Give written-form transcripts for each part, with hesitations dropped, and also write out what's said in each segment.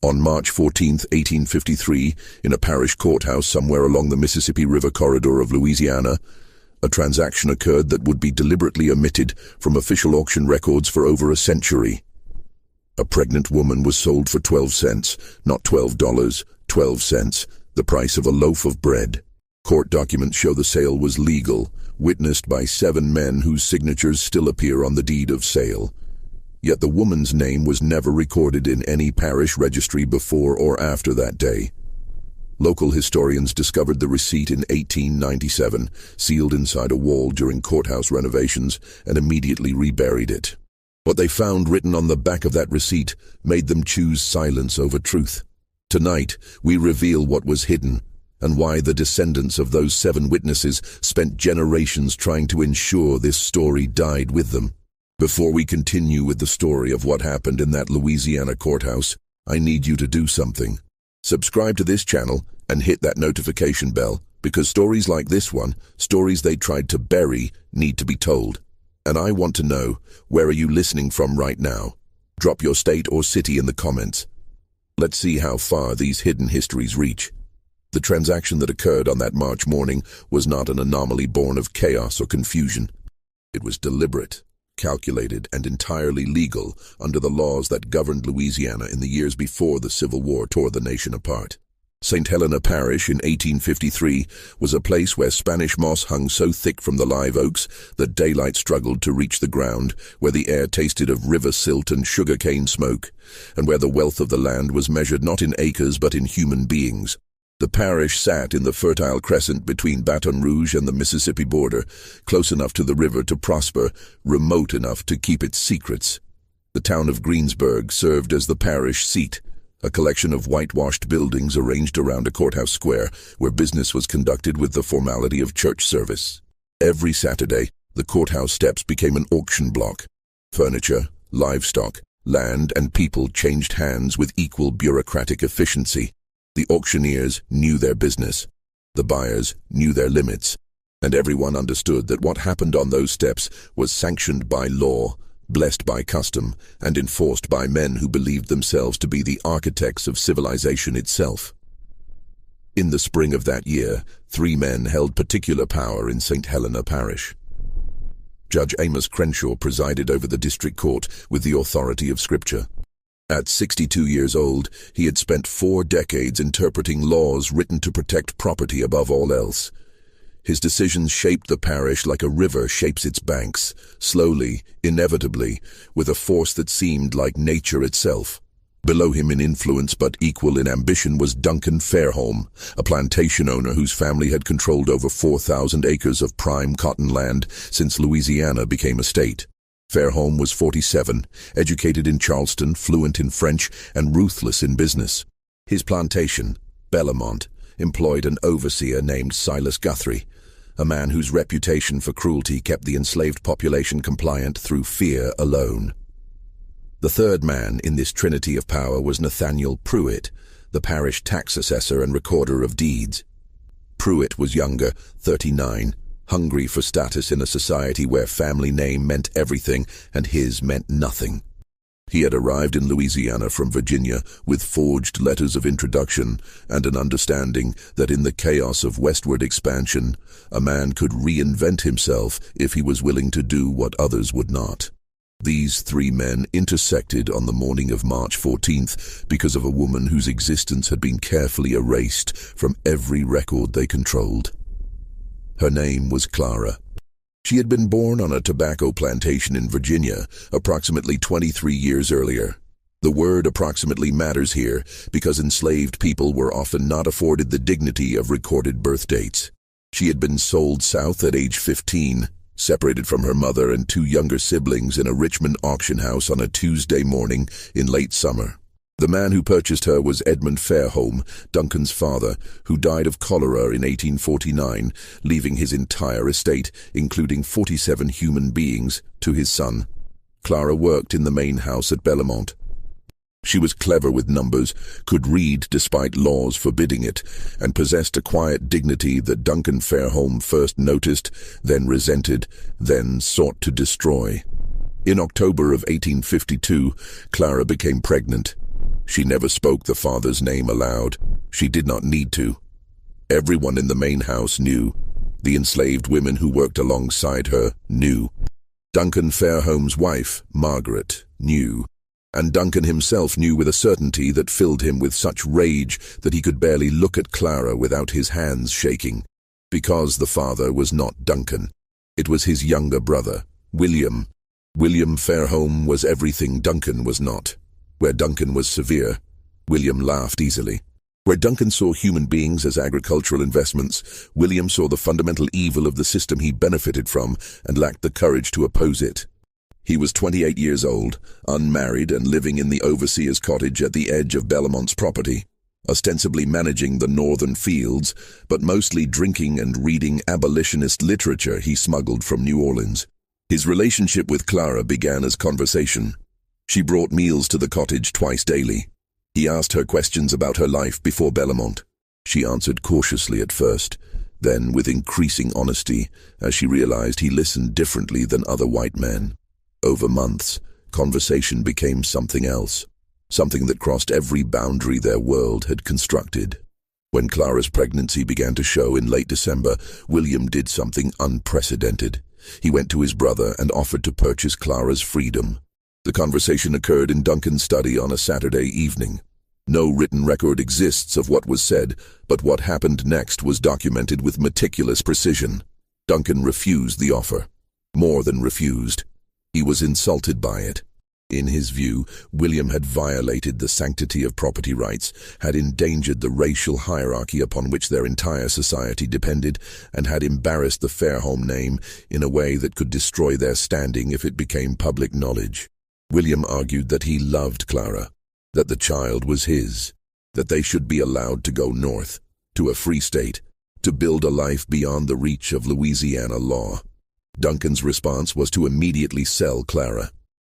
On March 14, 1853, in a parish courthouse somewhere along the Mississippi River corridor of Louisiana, a transaction occurred that would be deliberately omitted from official auction records for over a century. A pregnant woman was sold for 12 cents, not $12, 12 cents, the price of a loaf of bread. Court documents show the sale was legal, witnessed by 7 men whose signatures still appear on the deed of sale. Yet the woman's name was never recorded in any parish registry before or after that day. Local historians discovered the receipt in 1897, sealed inside a wall during courthouse renovations, and immediately reburied it. What they found written on the back of that receipt made them choose silence over truth. Tonight, we reveal what was hidden, and why the descendants of those 7 witnesses spent generations trying to ensure this story died with them. Before we continue with the story of what happened in that Louisiana courthouse, I need you to do something. Subscribe to this channel and hit that notification bell, because stories like this one, stories they tried to bury, need to be told. And I want to know, where are you listening from right now? Drop your state or city in the comments. Let's see how far these hidden histories reach. The transaction that occurred on that March morning was not an anomaly born of chaos or confusion. It was deliberate, calculated, and entirely legal under the laws that governed Louisiana in the years before the Civil War tore the nation apart. St. Helena Parish in 1853 was a place where Spanish moss hung so thick from the live oaks that daylight struggled to reach the ground, where the air tasted of river silt and sugar-cane smoke, and where the wealth of the land was measured not in acres but in human beings. The parish sat in the Fertile Crescent between Baton Rouge and the Mississippi border, close enough to the river to prosper, remote enough to keep its secrets. The town of Greensburg served as the parish seat, a collection of whitewashed buildings arranged around a courthouse square where business was conducted with the formality of church service. Every Saturday, the courthouse steps became an auction block. Furniture, livestock, land, and people changed hands with equal bureaucratic efficiency. The auctioneers knew their business, the buyers knew their limits, and everyone understood that what happened on those steps was sanctioned by law, blessed by custom, and enforced by men who believed themselves to be the architects of civilization itself. In the spring of that year, 3 men held particular power in St. Helena Parish. Judge Amos Crenshaw presided over the district court with the authority of Scripture. At 62 years old, he had spent 4 decades interpreting laws written to protect property above all else. His decisions shaped the parish like a river shapes its banks, slowly, inevitably, with a force that seemed like nature itself. Below him in influence but equal in ambition was Duncan Fairholme, a plantation owner whose family had controlled over 4,000 acres of prime cotton land since Louisiana became a state. Fairholme was 47, educated in Charleston, fluent in French, and ruthless in business. His plantation, Bellamont, employed an overseer named Silas Guthrie, a man whose reputation for cruelty kept the enslaved population compliant through fear alone. The third man in this trinity of power was Nathaniel Pruitt, the parish tax assessor and recorder of deeds. Pruitt was younger, 39, hungry for status in a society where family name meant everything and his meant nothing. He had arrived in Louisiana from Virginia with forged letters of introduction and an understanding that in the chaos of westward expansion, a man could reinvent himself if he was willing to do what others would not. These 3 men intersected on the morning of March 14th because of a woman whose existence had been carefully erased from every record they controlled. Her name was Clara. She had been born on a tobacco plantation in Virginia approximately 23 years earlier. The word approximately matters here because enslaved people were often not afforded the dignity of recorded birth dates. She had been sold south at age 15, separated from her mother and 2 younger siblings in a Richmond auction house on a Tuesday morning in late summer. The man who purchased her was Edmund Fairholme, Duncan's father, who died of cholera in 1849, leaving his entire estate, including 47 human beings, to his son. Clara worked in the main house at Bellamont. She was clever with numbers, could read despite laws forbidding it, and possessed a quiet dignity that Duncan Fairholme first noticed, then resented, then sought to destroy. In October of 1852, Clara became pregnant. She never spoke the father's name aloud. She did not need to. Everyone in the main house knew. The enslaved women who worked alongside her knew. Duncan Fairholme's wife, Margaret, knew. And Duncan himself knew with a certainty that filled him with such rage that he could barely look at Clara without his hands shaking. Because the father was not Duncan. It was his younger brother, William. William Fairholme was everything Duncan was not. Where Duncan was severe, William laughed easily. Where Duncan saw human beings as agricultural investments, William saw the fundamental evil of the system he benefited from and lacked the courage to oppose it. He was 28 years old, unmarried and living in the overseer's cottage at the edge of Belmont's property, ostensibly managing the northern fields, but mostly drinking and reading abolitionist literature he smuggled from New Orleans. His relationship with Clara began as conversation. She brought meals to the cottage twice daily. He asked her questions about her life before Belmont. She answered cautiously at first, then with increasing honesty, as she realized he listened differently than other white men. Over months, conversation became something else, something that crossed every boundary their world had constructed. When Clara's pregnancy began to show in late December, William did something unprecedented. He went to his brother and offered to purchase Clara's freedom. The conversation occurred in Duncan's study on a Saturday evening. No written record exists of what was said, but what happened next was documented with meticulous precision. Duncan refused the offer. More than refused. He was insulted by it. In his view, William had violated the sanctity of property rights, had endangered the racial hierarchy upon which their entire society depended, and had embarrassed the Fairholme name in a way that could destroy their standing if it became public knowledge. William argued that he loved Clara, that the child was his, that they should be allowed to go north, to a free state, to build a life beyond the reach of Louisiana law. Duncan's response was to immediately sell Clara,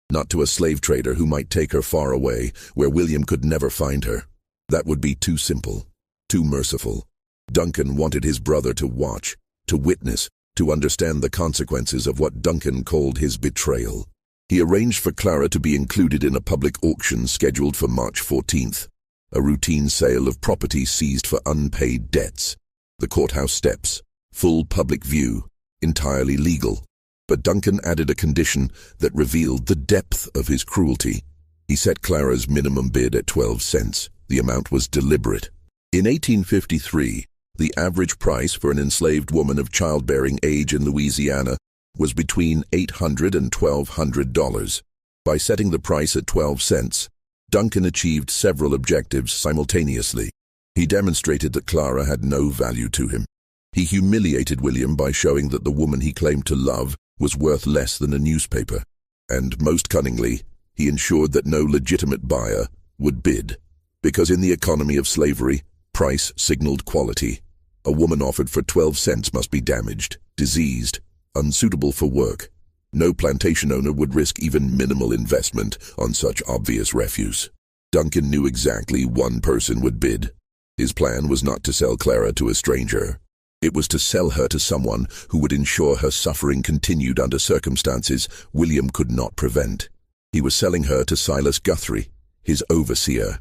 not to a slave trader who might take her far away, where William could never find her. That would be too simple, too merciful. Duncan wanted his brother to watch, to witness, to understand the consequences of what Duncan called his betrayal. He arranged for Clara to be included in a public auction scheduled for March 14th, a routine sale of property seized for unpaid debts. The courthouse steps, full public view, entirely legal. But Duncan added a condition that revealed the depth of his cruelty. He set Clara's minimum bid at 12 cents. The amount was deliberate. In 1853, the average price for an enslaved woman of childbearing age in Louisiana was between $800 and $1,200. By setting the price at 12 cents, Duncan achieved several objectives simultaneously. He demonstrated that Clara had no value to him. He humiliated William by showing that the woman he claimed to love was worth less than a newspaper. And most cunningly, he ensured that no legitimate buyer would bid. Because in the economy of slavery, price signaled quality. A woman offered for 12 cents must be damaged, diseased, unsuitable for work. No plantation owner would risk even minimal investment on such obvious refuse. Duncan knew exactly one person would bid. His plan was not to sell Clara to a stranger. It was to sell her to someone who would ensure her suffering continued under circumstances William could not prevent. He was selling her to Silas Guthrie, his overseer.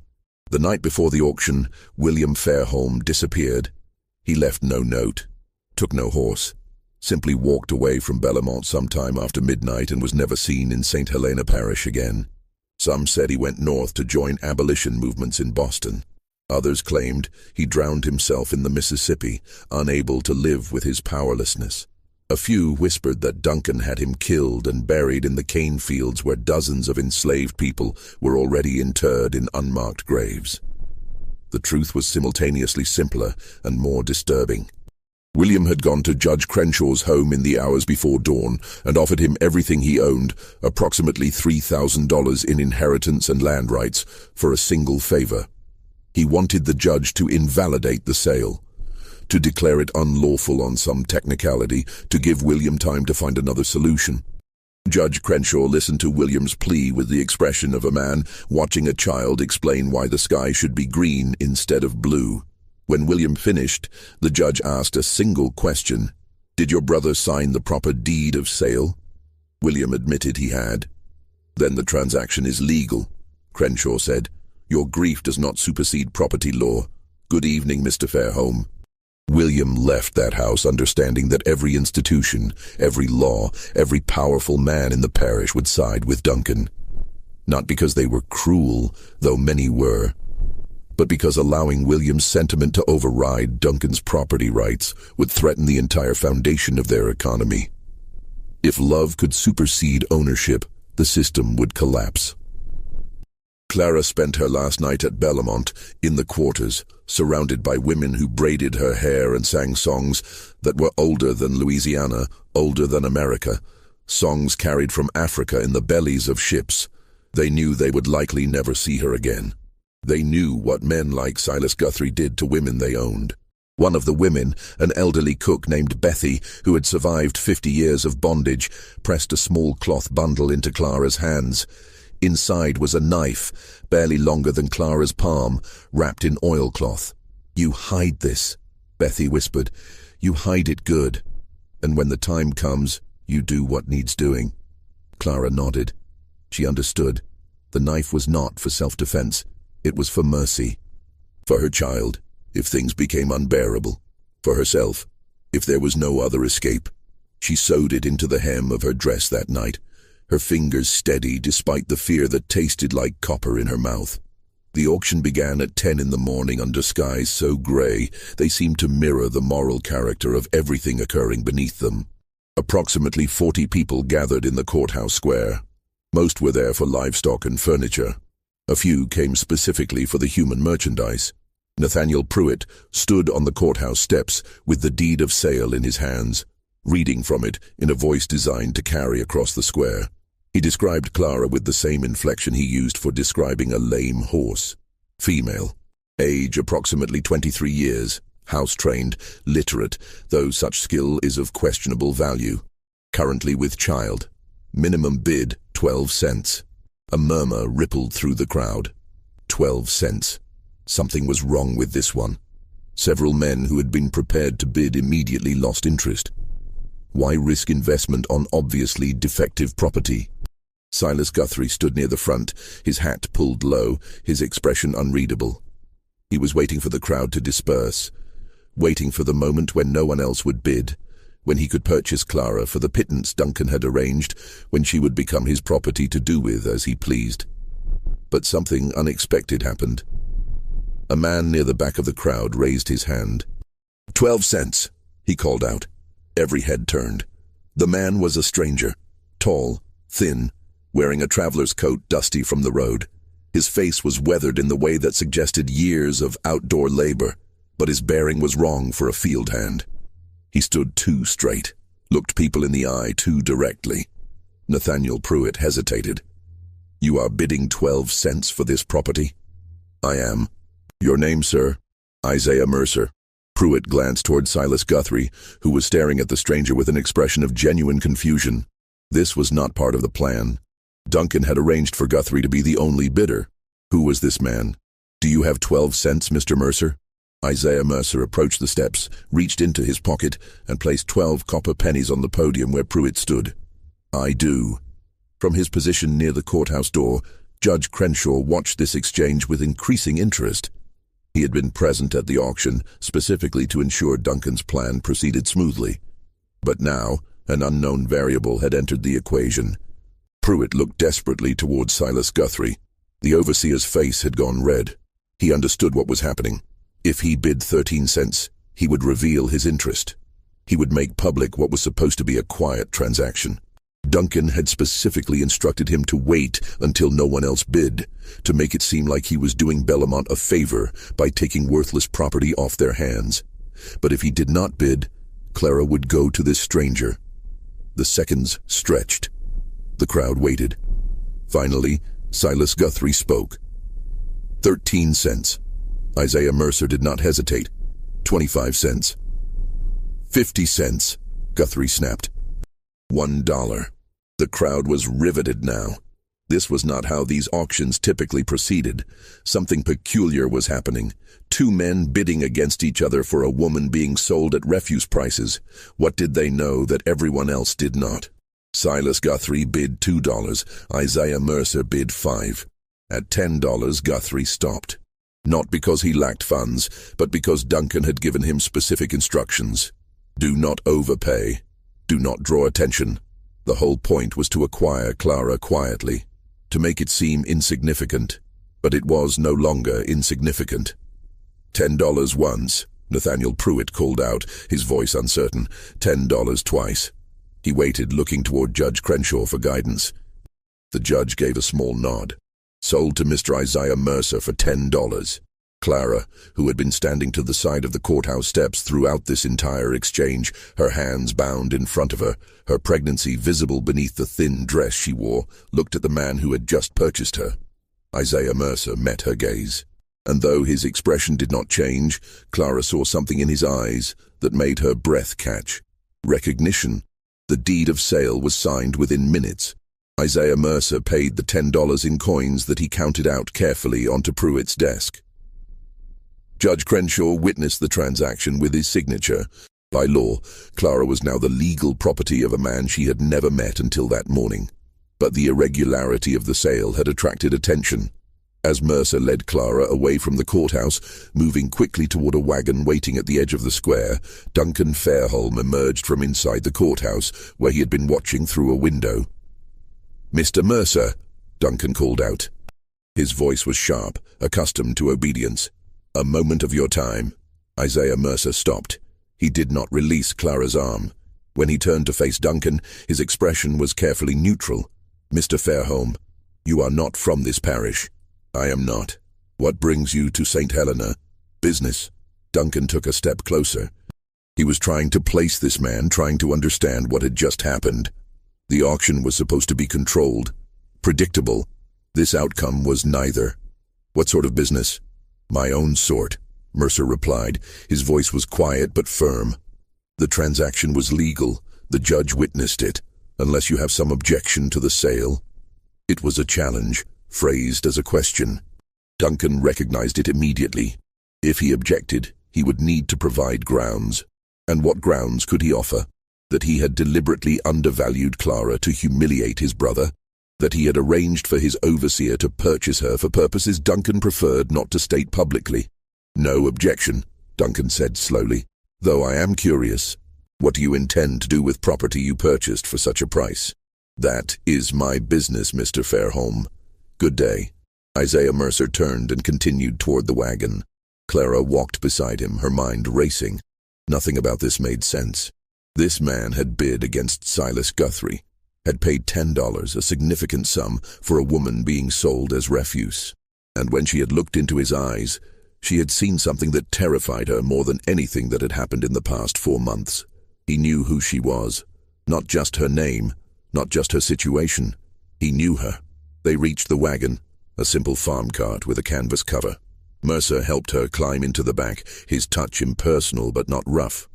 The night before the auction, William Fairholme disappeared. He left no note, took no horse, simply walked away from Belmont sometime after midnight and was never seen in St. Helena Parish again. Some said he went north to join abolition movements in Boston. Others claimed he drowned himself in the Mississippi, unable to live with his powerlessness. A few whispered that Duncan had him killed and buried in the cane fields where dozens of enslaved people were already interred in unmarked graves. The truth was simultaneously simpler and more disturbing. William had gone to Judge Crenshaw's home in the hours before dawn and offered him everything he owned, approximately $3,000 in inheritance and land rights, for a single favor. He wanted the judge to invalidate the sale, to declare it unlawful on some technicality, to give William time to find another solution. Judge Crenshaw listened to William's plea with the expression of a man watching a child explain why the sky should be green instead of blue. When William finished, the judge asked a single question. "Did your brother sign the proper deed of sale?" William admitted he had. "Then the transaction is legal," Crenshaw said. Your grief does not supersede property law. Good evening, Mr. Fairholme. William left that house understanding that every institution, every law, every powerful man in the parish would side with Duncan. Not because they were cruel, though many were, but because allowing William's sentiment to override Duncan's property rights would threaten the entire foundation of their economy. If love could supersede ownership, the system would collapse. Clara spent her last night at Bellamont, in the quarters, surrounded by women who braided her hair and sang songs that were older than Louisiana, older than America, songs carried from Africa in the bellies of ships. They knew they would likely never see her again. They knew what men like Silas Guthrie did to women they owned. One of the women, an elderly cook named Bethy, who had survived 50 years of bondage, pressed a small cloth bundle into Clara's hands. Inside was a knife, barely longer than Clara's palm, wrapped in oilcloth. "You hide this," Bethy whispered. "You hide it good. And when the time comes, you do what needs doing." Clara nodded. She understood. The knife was not for self-defense. It was for mercy. For her child, if things became unbearable. For herself, if there was no other escape. She sewed it into the hem of her dress that night, her fingers steady despite the fear that tasted like copper in her mouth. The auction began at 10 in the morning under skies so gray they seemed to mirror the moral character of everything occurring beneath them. Approximately 40 people gathered in the courthouse square. Most were there for livestock and furniture. A few came specifically for the human merchandise. Nathaniel Pruitt stood on the courthouse steps with the deed of sale in his hands, reading from it in a voice designed to carry across the square. He described Clara with the same inflection he used for describing a lame horse. Female. Age approximately 23 years. House-trained, literate, though such skill is of questionable value. Currently with child. Minimum bid, 12 cents. A murmur rippled through the crowd. 12 cents. Something was wrong with this one. Several men who had been prepared to bid immediately lost interest. Why risk investment on obviously defective property? Silas Guthrie stood near the front, his hat pulled low, his expression unreadable. He was waiting for the crowd to disperse, waiting for the moment when no one else would bid, when he could purchase Clara for the pittance Duncan had arranged, when she would become his property to do with as he pleased. But something unexpected happened. A man near the back of the crowd raised his hand. 12 cents, he called out. Every head turned. The man was a stranger, tall, thin, wearing a traveler's coat dusty from the road. His face was weathered in the way that suggested years of outdoor labor, but his bearing was wrong for a field hand. He stood too straight, looked people in the eye too directly. Nathaniel Pruitt hesitated. "You are bidding 12 cents for this property?" "I am." "Your name, sir?" "Isaiah Mercer." Pruitt glanced toward Silas Guthrie, who was staring at the stranger with an expression of genuine confusion. This was not part of the plan. Duncan had arranged for Guthrie to be the only bidder. Who was this man? "Do you have 12 cents, Mr. Mercer?" Isaiah Mercer approached the steps, reached into his pocket, and placed 12 copper pennies on the podium where Pruitt stood. "I do." From his position near the courthouse door, Judge Crenshaw watched this exchange with increasing interest. He had been present at the auction, specifically to ensure Duncan's plan proceeded smoothly. But now, an unknown variable had entered the equation. Pruitt looked desperately towards Silas Guthrie. The overseer's face had gone red. He understood what was happening. If he bid 13 cents, he would reveal his interest. He would make public what was supposed to be a quiet transaction. Duncan had specifically instructed him to wait until no one else bid, to make it seem like he was doing Bellamont a favor by taking worthless property off their hands. But if he did not bid, Clara would go to this stranger. The seconds stretched. The crowd waited. Finally, Silas Guthrie spoke. 13 cents. Isaiah Mercer did not hesitate. 25 cents. 50 cents, Guthrie snapped. $1. The crowd was riveted now. This was not how these auctions typically proceeded. Something peculiar was happening. Two men bidding against each other for a woman being sold at refuse prices. What did they know that everyone else did not? Silas Guthrie bid $2. Isaiah Mercer bid $5. At $10, Guthrie stopped. Not because he lacked funds, but because Duncan had given him specific instructions. Do not overpay. Do not draw attention. The whole point was to acquire Clara quietly, to make it seem insignificant. But it was no longer insignificant. $10 once, Nathaniel Pruitt called out, his voice uncertain. $10 twice. He waited, looking toward Judge Crenshaw for guidance. The judge gave a small nod. Sold to Mr. Isaiah Mercer for $10. Clara, who had been standing to the side of the courthouse steps throughout this entire exchange, her hands bound in front of her, her pregnancy visible beneath the thin dress she wore, looked at the man who had just purchased her. Isaiah Mercer met her gaze. And though his expression did not change, Clara saw something in his eyes that made her breath catch. Recognition. The deed of sale was signed within minutes. Isaiah Mercer paid the $10 in coins that he counted out carefully onto Pruitt's desk. Judge Crenshaw witnessed the transaction with his signature. By law, Clara was now the legal property of a man she had never met until that morning. But the irregularity of the sale had attracted attention. As Mercer led Clara away from the courthouse, moving quickly toward a wagon waiting at the edge of the square, Duncan Fairholme emerged from inside the courthouse, where he had been watching through a window. "Mr. Mercer," Duncan called out. His voice was sharp, accustomed to obedience. "A moment of your time." Isaiah Mercer stopped. He did not release Clara's arm. When he turned to face Duncan, his expression was carefully neutral. "Mr. Fairholme, you are not from this parish." "I am not. What brings you to St. Helena?" "Business." Duncan took a step closer. He was trying to place this man, trying to understand what had just happened. The auction was supposed to be controlled, predictable. This outcome was neither. "What sort of business?" "My own sort," Mercer replied. His voice was quiet but firm. "The transaction was legal. The judge witnessed it. Unless you have some objection to the sale." It was a challenge, phrased as a question. Duncan recognized it immediately. If he objected, he would need to provide grounds. And what grounds could he offer? That he had deliberately undervalued Clara to humiliate his brother? That he had arranged for his overseer to purchase her for purposes Duncan preferred not to state publicly? "No objection," Duncan said slowly. "Though I am curious. What do you intend to do with property you purchased for such a price?" "That is my business, Mr. Fairholme. Good day." Isaiah Mercer turned and continued toward the wagon. Clara walked beside him, her mind racing. Nothing about this made sense. This man had bid against Silas Guthrie, had paid $10, a significant sum, for a woman being sold as refuse. And when she had looked into his eyes, she had seen something that terrified her more than anything that had happened in the past 4 months. He knew who she was. Not just her name, not just her situation. He knew her. They reached the wagon, a simple farm cart with a canvas cover. Mercer helped her climb into the back, his touch impersonal but not rough.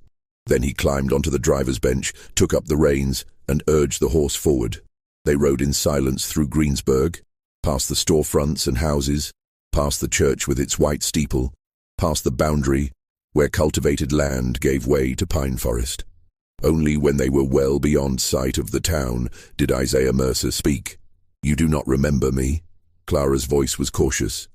Then he climbed onto the driver's bench, took up the reins, and urged the horse forward. They rode in silence through Greensburg, past the storefronts and houses, past the church with its white steeple, past the boundary where cultivated land gave way to pine forest. Only when they were well beyond sight of the town did Isaiah Mercer speak. "You do not remember me?" Clara's voice was cautious.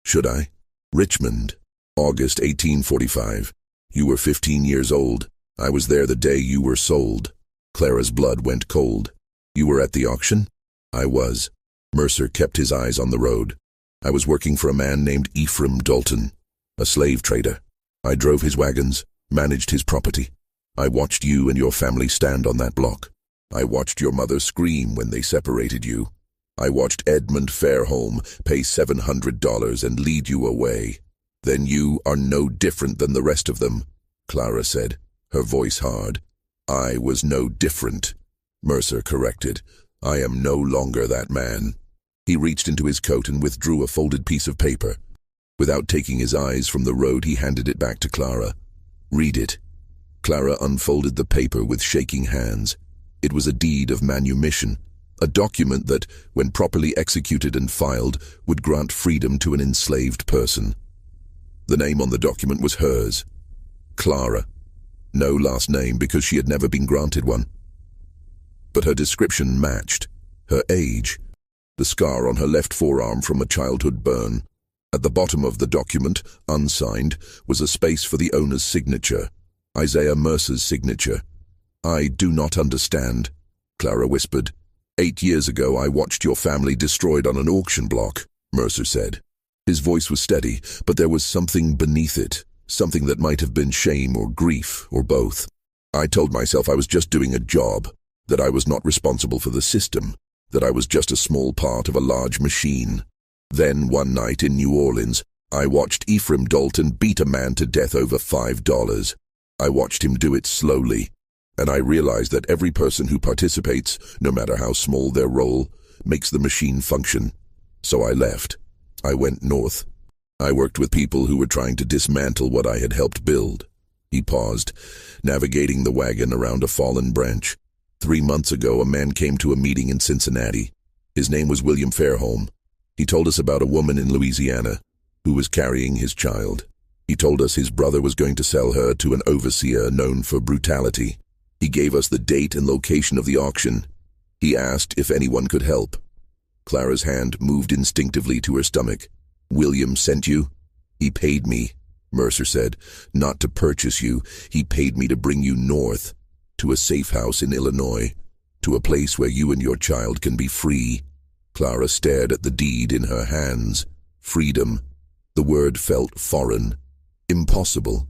"Should I?" "Richmond, August 1845. You were 15 years old. I was there the day you were sold." Clara's blood went cold. "You were at the auction?" "I was." Mercer kept his eyes on the road. "I was working for a man named Ephraim Dalton, a slave trader. I drove his wagons, managed his property. I watched you and your family stand on that block. I watched your mother scream when they separated you. I watched Edmund Fairholme pay $700 and lead you away. Then you are no different than the rest of them," Clara said, her voice hard. "I was no different," Mercer corrected. "I am no longer that man." He reached into his coat and withdrew a folded piece of paper. Without taking his eyes from the road, he handed it back to Clara. "Read it." Clara unfolded the paper with shaking hands. It was a deed of manumission, a document that, when properly executed and filed, would grant freedom to an enslaved person. The name on the document was hers, Clara. No last name because she had never been granted one. But her description matched. Her age, the scar on her left forearm from a childhood burn. At the bottom of the document, unsigned, was a space for the owner's signature, Isaiah Mercer's signature. "I do not understand," Clara whispered. "8 years ago I watched your family destroyed on an auction block," Mercer said. His voice was steady, but there was something beneath it, something that might have been shame or grief, or both. "I told myself I was just doing a job, that I was not responsible for the system, that I was just a small part of a large machine. Then, one night in New Orleans, I watched Ephraim Dalton beat a man to death over $5. I watched him do it slowly, and I realized that every person who participates, no matter how small their role, makes the machine function. So I left. I went north. I worked with people who were trying to dismantle what I had helped build." He paused, navigating the wagon around a fallen branch. 3 months ago, a man came to a meeting in Cincinnati. His name was William Fairholm. He told us about a woman in Louisiana who was carrying his child. He told us his brother was going to sell her to an overseer known for brutality. He gave us the date and location of the auction. He asked if anyone could help. Clara's hand moved instinctively to her stomach. "William sent you?" "He paid me," Mercer said. "Not to purchase you. He paid me to bring you north, to a safe house in Illinois, to a place where you and your child can be free." Clara stared at the deed in her hands. Freedom. The word felt foreign. Impossible.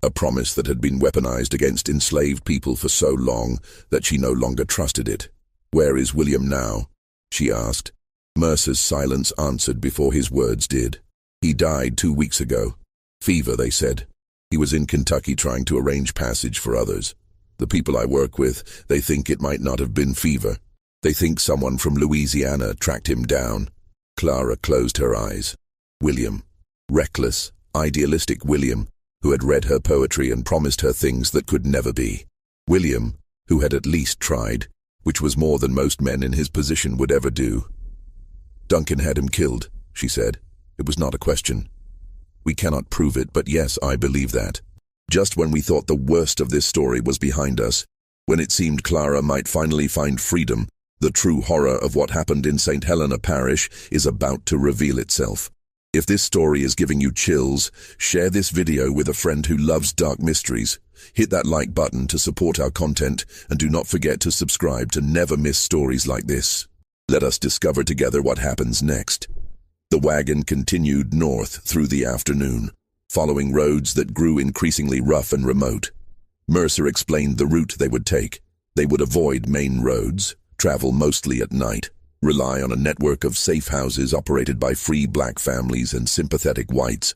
A promise that had been weaponized against enslaved people for so long that she no longer trusted it. "Where is William now?" she asked. Mercer's silence answered before his words did. "He died 2 weeks ago. Fever, they said. He was in Kentucky trying to arrange passage for others. The people I work with, they think it might not have been fever. They think someone from Louisiana tracked him down." Clara closed her eyes. William. Reckless, idealistic William, who had read her poetry and promised her things that could never be. William, who had at least tried, which was more than most men in his position would ever do. "Duncan had him killed," she said. "It was not a question. We cannot prove it, but yes, I believe that." Just when we thought the worst of this story was behind us, when it seemed Clara might finally find freedom, the true horror of what happened in St. Helena Parish is about to reveal itself. If this story is giving you chills, share this video with a friend who loves dark mysteries. Hit that like button to support our content, and do not forget to subscribe to never miss stories like this. Let us discover together what happens next. The wagon continued north through the afternoon, following roads that grew increasingly rough and remote. Mercer explained the route they would take. They would avoid main roads, travel mostly at night, rely on a network of safe houses operated by free black families and sympathetic whites.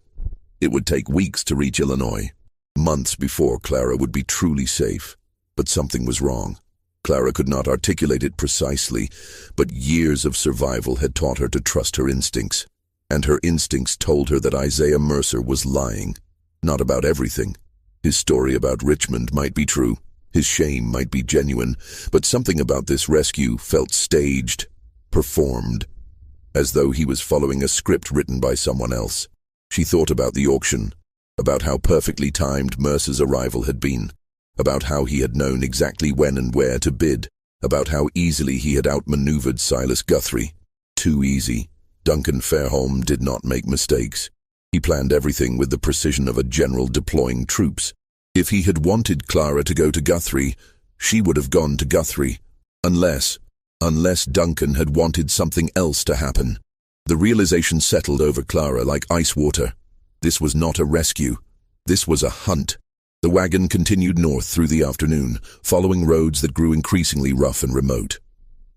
It would take weeks to reach Illinois. Months before Clara would be truly safe. But something was wrong. Clara could not articulate it precisely, but years of survival had taught her to trust her instincts. And her instincts told her that Isaiah Mercer was lying. Not about everything. His story about Richmond might be true. His shame might be genuine, but something about this rescue felt staged, performed, as though he was following a script written by someone else. She thought about the auction, about how perfectly timed Mercer's arrival had been, about how he had known exactly when and where to bid, about how easily he had outmaneuvered Silas Guthrie. Too easy. Duncan Fairholm did not make mistakes. He planned everything with the precision of a general deploying troops. If he had wanted Clara to go to Guthrie, she would have gone to Guthrie. Unless Duncan had wanted something else to happen. The realization settled over Clara like ice water. This was not a rescue. This was a hunt. The wagon continued north through the afternoon, following roads that grew increasingly rough and remote.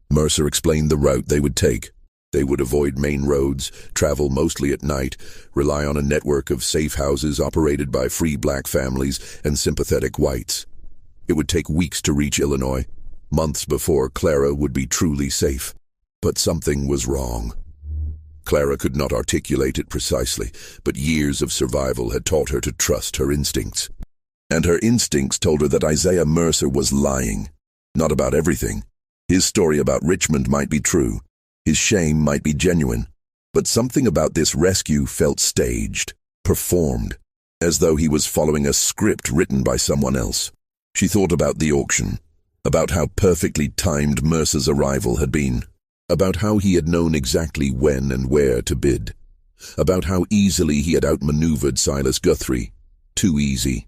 Mercer explained the route they would take. They would avoid main roads, travel mostly at night, rely on a network of safe houses operated by free black families and sympathetic whites. It would take weeks to reach Illinois, months before Clara would be truly safe. But something was wrong. Clara could not articulate it precisely, but years of survival had taught her to trust her instincts. And her instincts told her that Isaiah Mercer was lying. Not about everything. His story about Richmond might be true. His shame might be genuine. But something about this rescue felt staged, performed, as though he was following a script written by someone else. She thought about the auction, about how perfectly timed Mercer's arrival had been. about how he had known exactly when and where to bid, about how easily he had outmaneuvered Silas Guthrie. Too easy.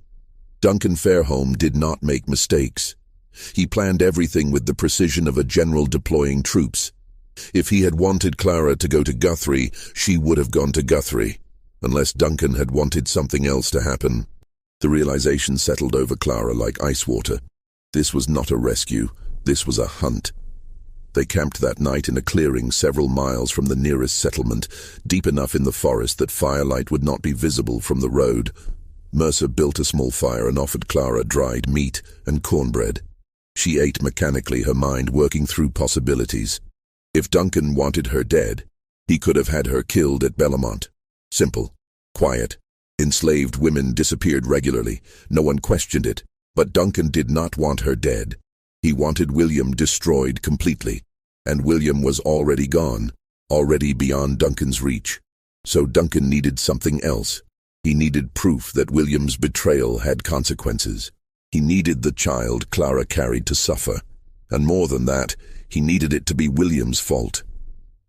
Duncan Fairholme did not make mistakes. He planned everything with the precision of a general deploying troops. If he had wanted Clara to go to Guthrie, she would have gone to Guthrie, unless Duncan had wanted something else to happen. The realization settled over Clara like ice water. This was not a rescue, this was a hunt. They camped that night in a clearing several miles from the nearest settlement, deep enough in the forest that firelight would not be visible from the road. Mercer built a small fire and offered Clara dried meat and cornbread. She ate mechanically, her mind working through possibilities. If Duncan wanted her dead, he could have had her killed at Belmont. Simple. Quiet. Enslaved women disappeared regularly. No one questioned it. But Duncan did not want her dead. He wanted William destroyed completely. And William was already gone, already beyond Duncan's reach. So Duncan needed something else. He needed proof that William's betrayal had consequences. He needed the child Clara carried to suffer. And more than that, he needed it to be William's fault.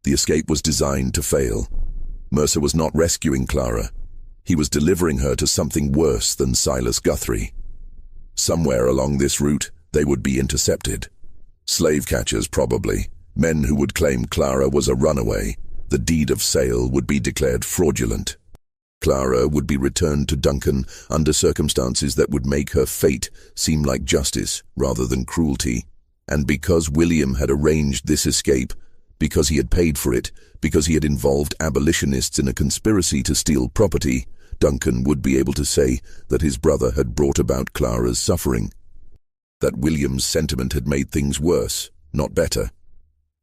The escape was designed to fail. Mercer was not rescuing Clara. He was delivering her to something worse than Silas Guthrie. Somewhere along this route, they would be intercepted. Slave catchers, probably. Men who would claim Clara was a runaway. The deed of sale would be declared fraudulent. Clara would be returned to Duncan under circumstances that would make her fate seem like justice rather than cruelty. And because William had arranged this escape, because he had paid for it, because he had involved abolitionists in a conspiracy to steal property, Duncan would be able to say that his brother had brought about Clara's suffering. That William's sentiment had made things worse, not better.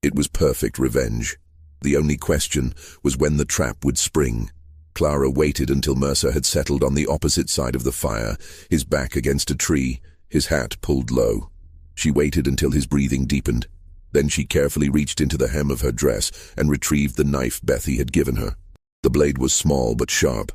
It was perfect revenge. The only question was when the trap would spring. Clara waited until Mercer had settled on the opposite side of the fire, his back against a tree, his hat pulled low. She waited until his breathing deepened. Then she carefully reached into the hem of her dress and retrieved the knife Bethy had given her. The blade was small but sharp.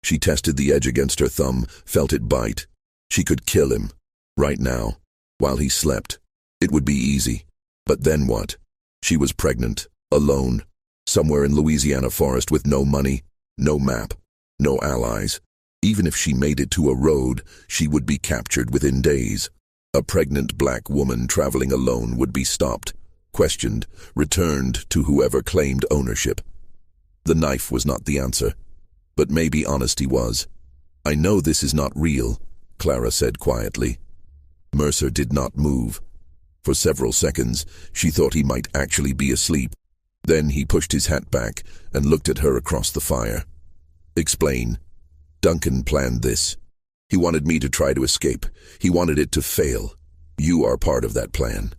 She tested the edge against her thumb, felt it bite. She could kill him. Right now. While he slept. It would be easy. But then what? She was pregnant, alone, somewhere in Louisiana forest with no money, no map, no allies. Even if she made it to a road, she would be captured within days. A pregnant black woman traveling alone would be stopped, questioned, returned to whoever claimed ownership. The knife was not the answer, but maybe honesty was. "I know this is not real," Clara said quietly. Mercer did not move. For several seconds, she thought he might actually be asleep. Then he pushed his hat back and looked at her across the fire. "Explain." "Duncan planned this. He wanted me to try to escape. He wanted it to fail. You are part of that plan."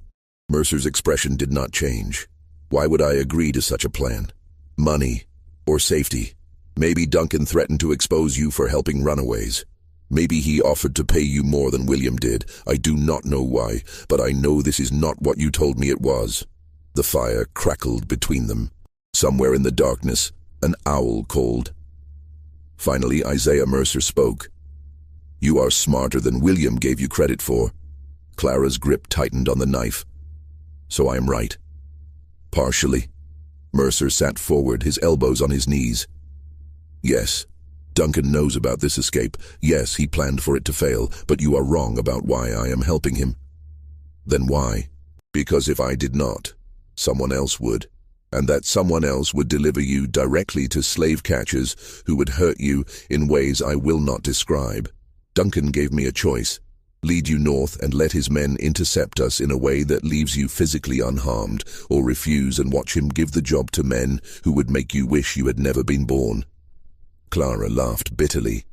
Mercer's expression did not change. "Why would I agree to such a plan? Money or safety? Maybe Duncan threatened to expose you for helping runaways. Maybe he offered to pay you more than William did. I do not know why, but I know this is not what you told me it was." The fire crackled between them. Somewhere in the darkness, an owl called. Finally, Isaiah Mercer spoke. "You are smarter than William gave you credit for." Clara's grip tightened on the knife. "So I am right." "Partially." Mercer sat forward, his elbows on his knees. "Yes, Duncan knows about this escape. Yes, he planned for it to fail, but you are wrong about why I am helping him." "Then why?" "Because if I did not, someone else would. And that someone else would deliver you directly to slave catchers who would hurt you in ways I will not describe. Duncan gave me a choice. Lead you north and let his men intercept us in a way that leaves you physically unharmed, or refuse and watch him give the job to men who would make you wish you had never been born." Clara laughed bitterly.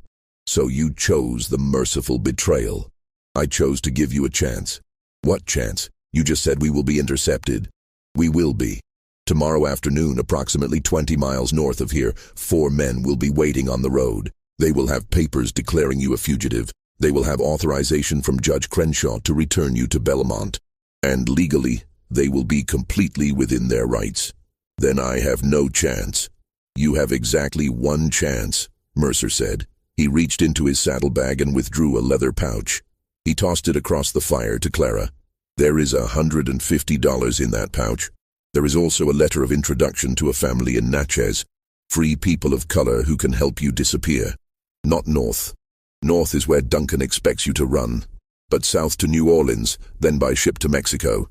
"So you chose the merciful betrayal. I chose to give you a chance." "What chance? You just said we will be intercepted." "We will be. Tomorrow afternoon, approximately 20 miles north of here, 4 men will be waiting on the road. They will have papers declaring you a fugitive. They will have authorization from Judge Crenshaw to return you to Belmont. And legally, they will be completely within their rights. Then I have no chance." "You have exactly 1 chance," Mercer said. He reached into his saddlebag and withdrew a leather pouch. He tossed it across the fire to Clara. "There is $150 in that pouch. There is also a letter of introduction to a family in Natchez, free people of color who can help you disappear. Not north. North is where Duncan expects you to run, but south to New Orleans, then by ship to Mexico.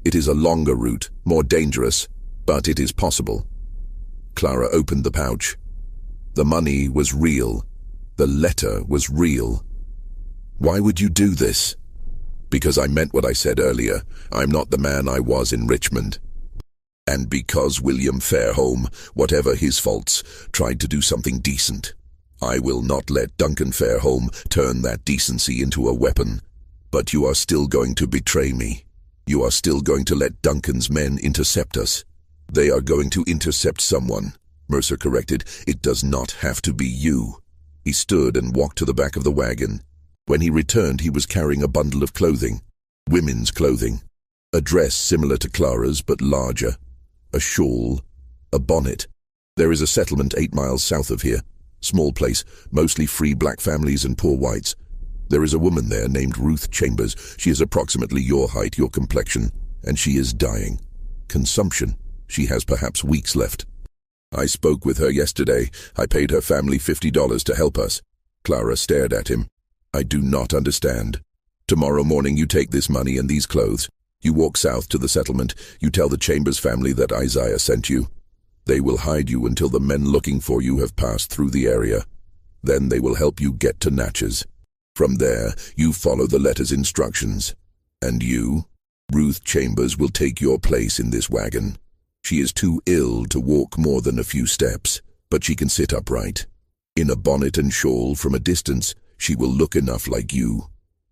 It is a longer route, more dangerous, but it is possible. Clara opened the pouch. The money was real. The letter was real. Why would you do this? Because I meant what I said earlier. I'm not the man I was in Richmond. And because William Fairholme, whatever his faults, tried to do something decent. I will not let Duncan Fairholme turn that decency into a weapon. But you are still going to betray me. You are still going to let Duncan's men intercept us. They are going to intercept someone. Mercer corrected. It does not have to be you. He stood and walked to the back of the wagon. When he returned, he was carrying a bundle of clothing. Women's clothing. A dress similar to Clara's, but larger. A shawl. A bonnet. There is a settlement 8 miles south of here. Small place, mostly free black families and poor whites. There is a woman there named Ruth Chambers. She is approximately your height, your complexion, and she is dying. Consumption. She has perhaps weeks left. I spoke with her yesterday. I paid her family $50 to help us. Clara stared at him. I do not understand. Tomorrow morning you take this money and these clothes. You walk south to the settlement. You tell the Chambers family that Isaiah sent you. They will hide you until the men looking for you have passed through the area. Then they will help you get to Natchez. From there, you follow the letter's instructions. And you, Ruth Chambers, will take your place in this wagon. She is too ill to walk more than a few steps, but she can sit upright. In a bonnet and shawl from a distance, she will look enough like you.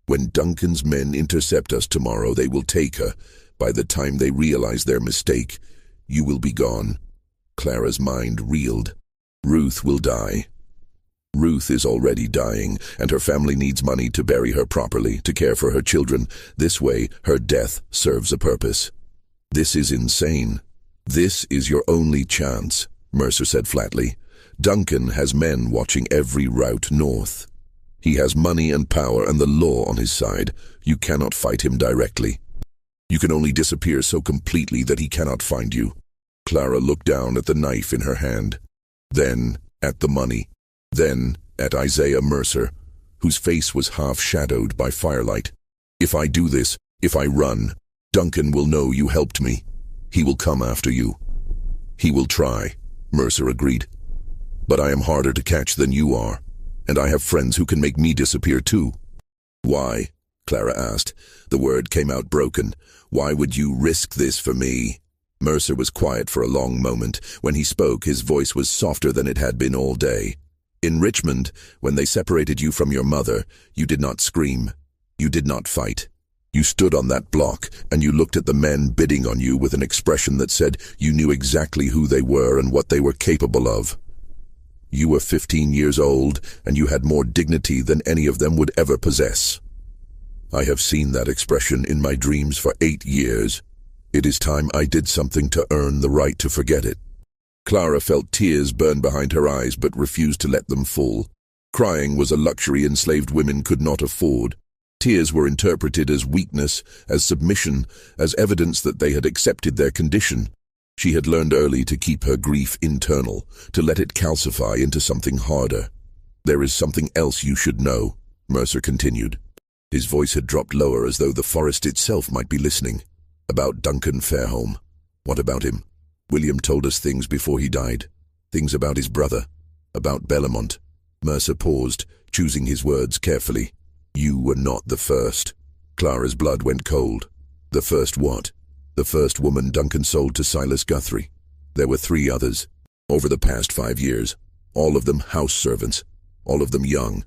When Duncan's men intercept us tomorrow, they will take her. By the time they realize their mistake, you will be gone. Clara's mind reeled. Ruth will die. Ruth is already dying, and her family needs money to bury her properly, to care for her children. This way, her death serves a purpose. This is insane. This is your only chance, Mercer said flatly. Duncan has men watching every route north. He has money and power and the law on his side. You cannot fight him directly. You can only disappear so completely that he cannot find you. Clara looked down at the knife in her hand, then at the money. Then at Isaiah Mercer, whose face was half-shadowed by firelight. If I do this, if I run, Duncan will know you helped me. He will come after you. He will try, Mercer agreed. But I am harder to catch than you are, and I have friends who can make me disappear too. Why? Clara asked. The word came out broken. Why would you risk this for me? Mercer was quiet for a long moment. When he spoke, his voice was softer than it had been all day. In Richmond, when they separated you from your mother, you did not scream. You did not fight. You stood on that block, and you looked at the men bidding on you with an expression that said you knew exactly who they were and what they were capable of. You were 15 years old, and you had more dignity than any of them would ever possess. I have seen that expression in my dreams for 8 years. It is time I did something to earn the right to forget it. Clara felt tears burn behind her eyes but refused to let them fall. Crying was a luxury enslaved women could not afford. Tears were interpreted as weakness, as submission, as evidence that they had accepted their condition. She had learned early to keep her grief internal, to let it calcify into something harder. There is something else you should know, Mercer continued. His voice had dropped lower as though the forest itself might be listening. About Duncan Fairholme. What about him? William told us things before he died. Things about his brother. About Bellamont. Mercer paused, choosing his words carefully. You were not the first. Clara's blood went cold. The first what? The first woman Duncan sold to Silas Guthrie. There were 3 others. Over the past 5 years. All of them house servants. All of them young.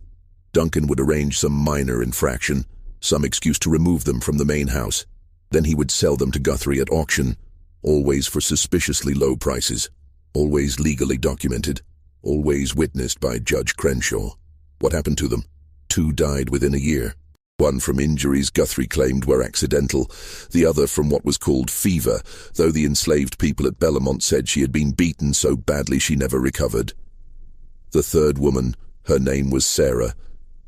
Duncan would arrange some minor infraction, some excuse to remove them from the main house. Then he would sell them to Guthrie at auction, always for suspiciously low prices, always legally documented, always witnessed by Judge Crenshaw. What happened to them? 2 died within a year. One from injuries Guthrie claimed were accidental, the other from what was called fever, though the enslaved people at Bellamont said she had been beaten so badly she never recovered. The 3rd woman, her name was Sarah.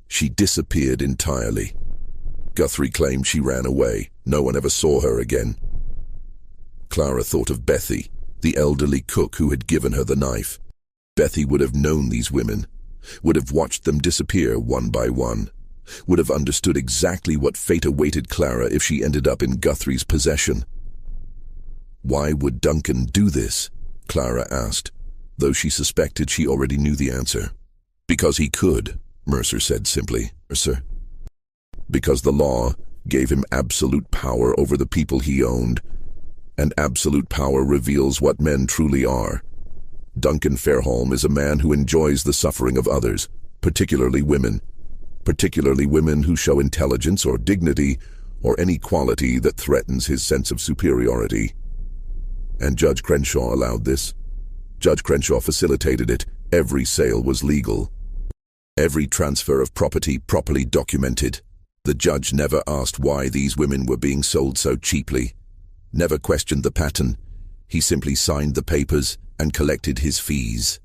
She disappeared entirely. Guthrie claimed she ran away. No one ever saw her again. Clara thought of Bethy, the elderly cook who had given her the knife. Bethy would have known these women, would have watched them disappear one by one, would have understood exactly what fate awaited Clara if she ended up in Guthrie's possession. Why would Duncan do this? Clara asked, though she suspected she already knew the answer. Because he could, Mercer said simply. Mercer? Because the law gave him absolute power over the people he owned, and absolute power reveals what men truly are. Duncan Fairholm is a man who enjoys the suffering of others, particularly women who show intelligence or dignity or any quality that threatens his sense of superiority. And Judge Crenshaw allowed this. Judge Crenshaw facilitated it. Every sale was legal. Every transfer of property properly documented. The judge never asked why these women were being sold so cheaply, never questioned the pattern. He simply signed the papers and collected his fees.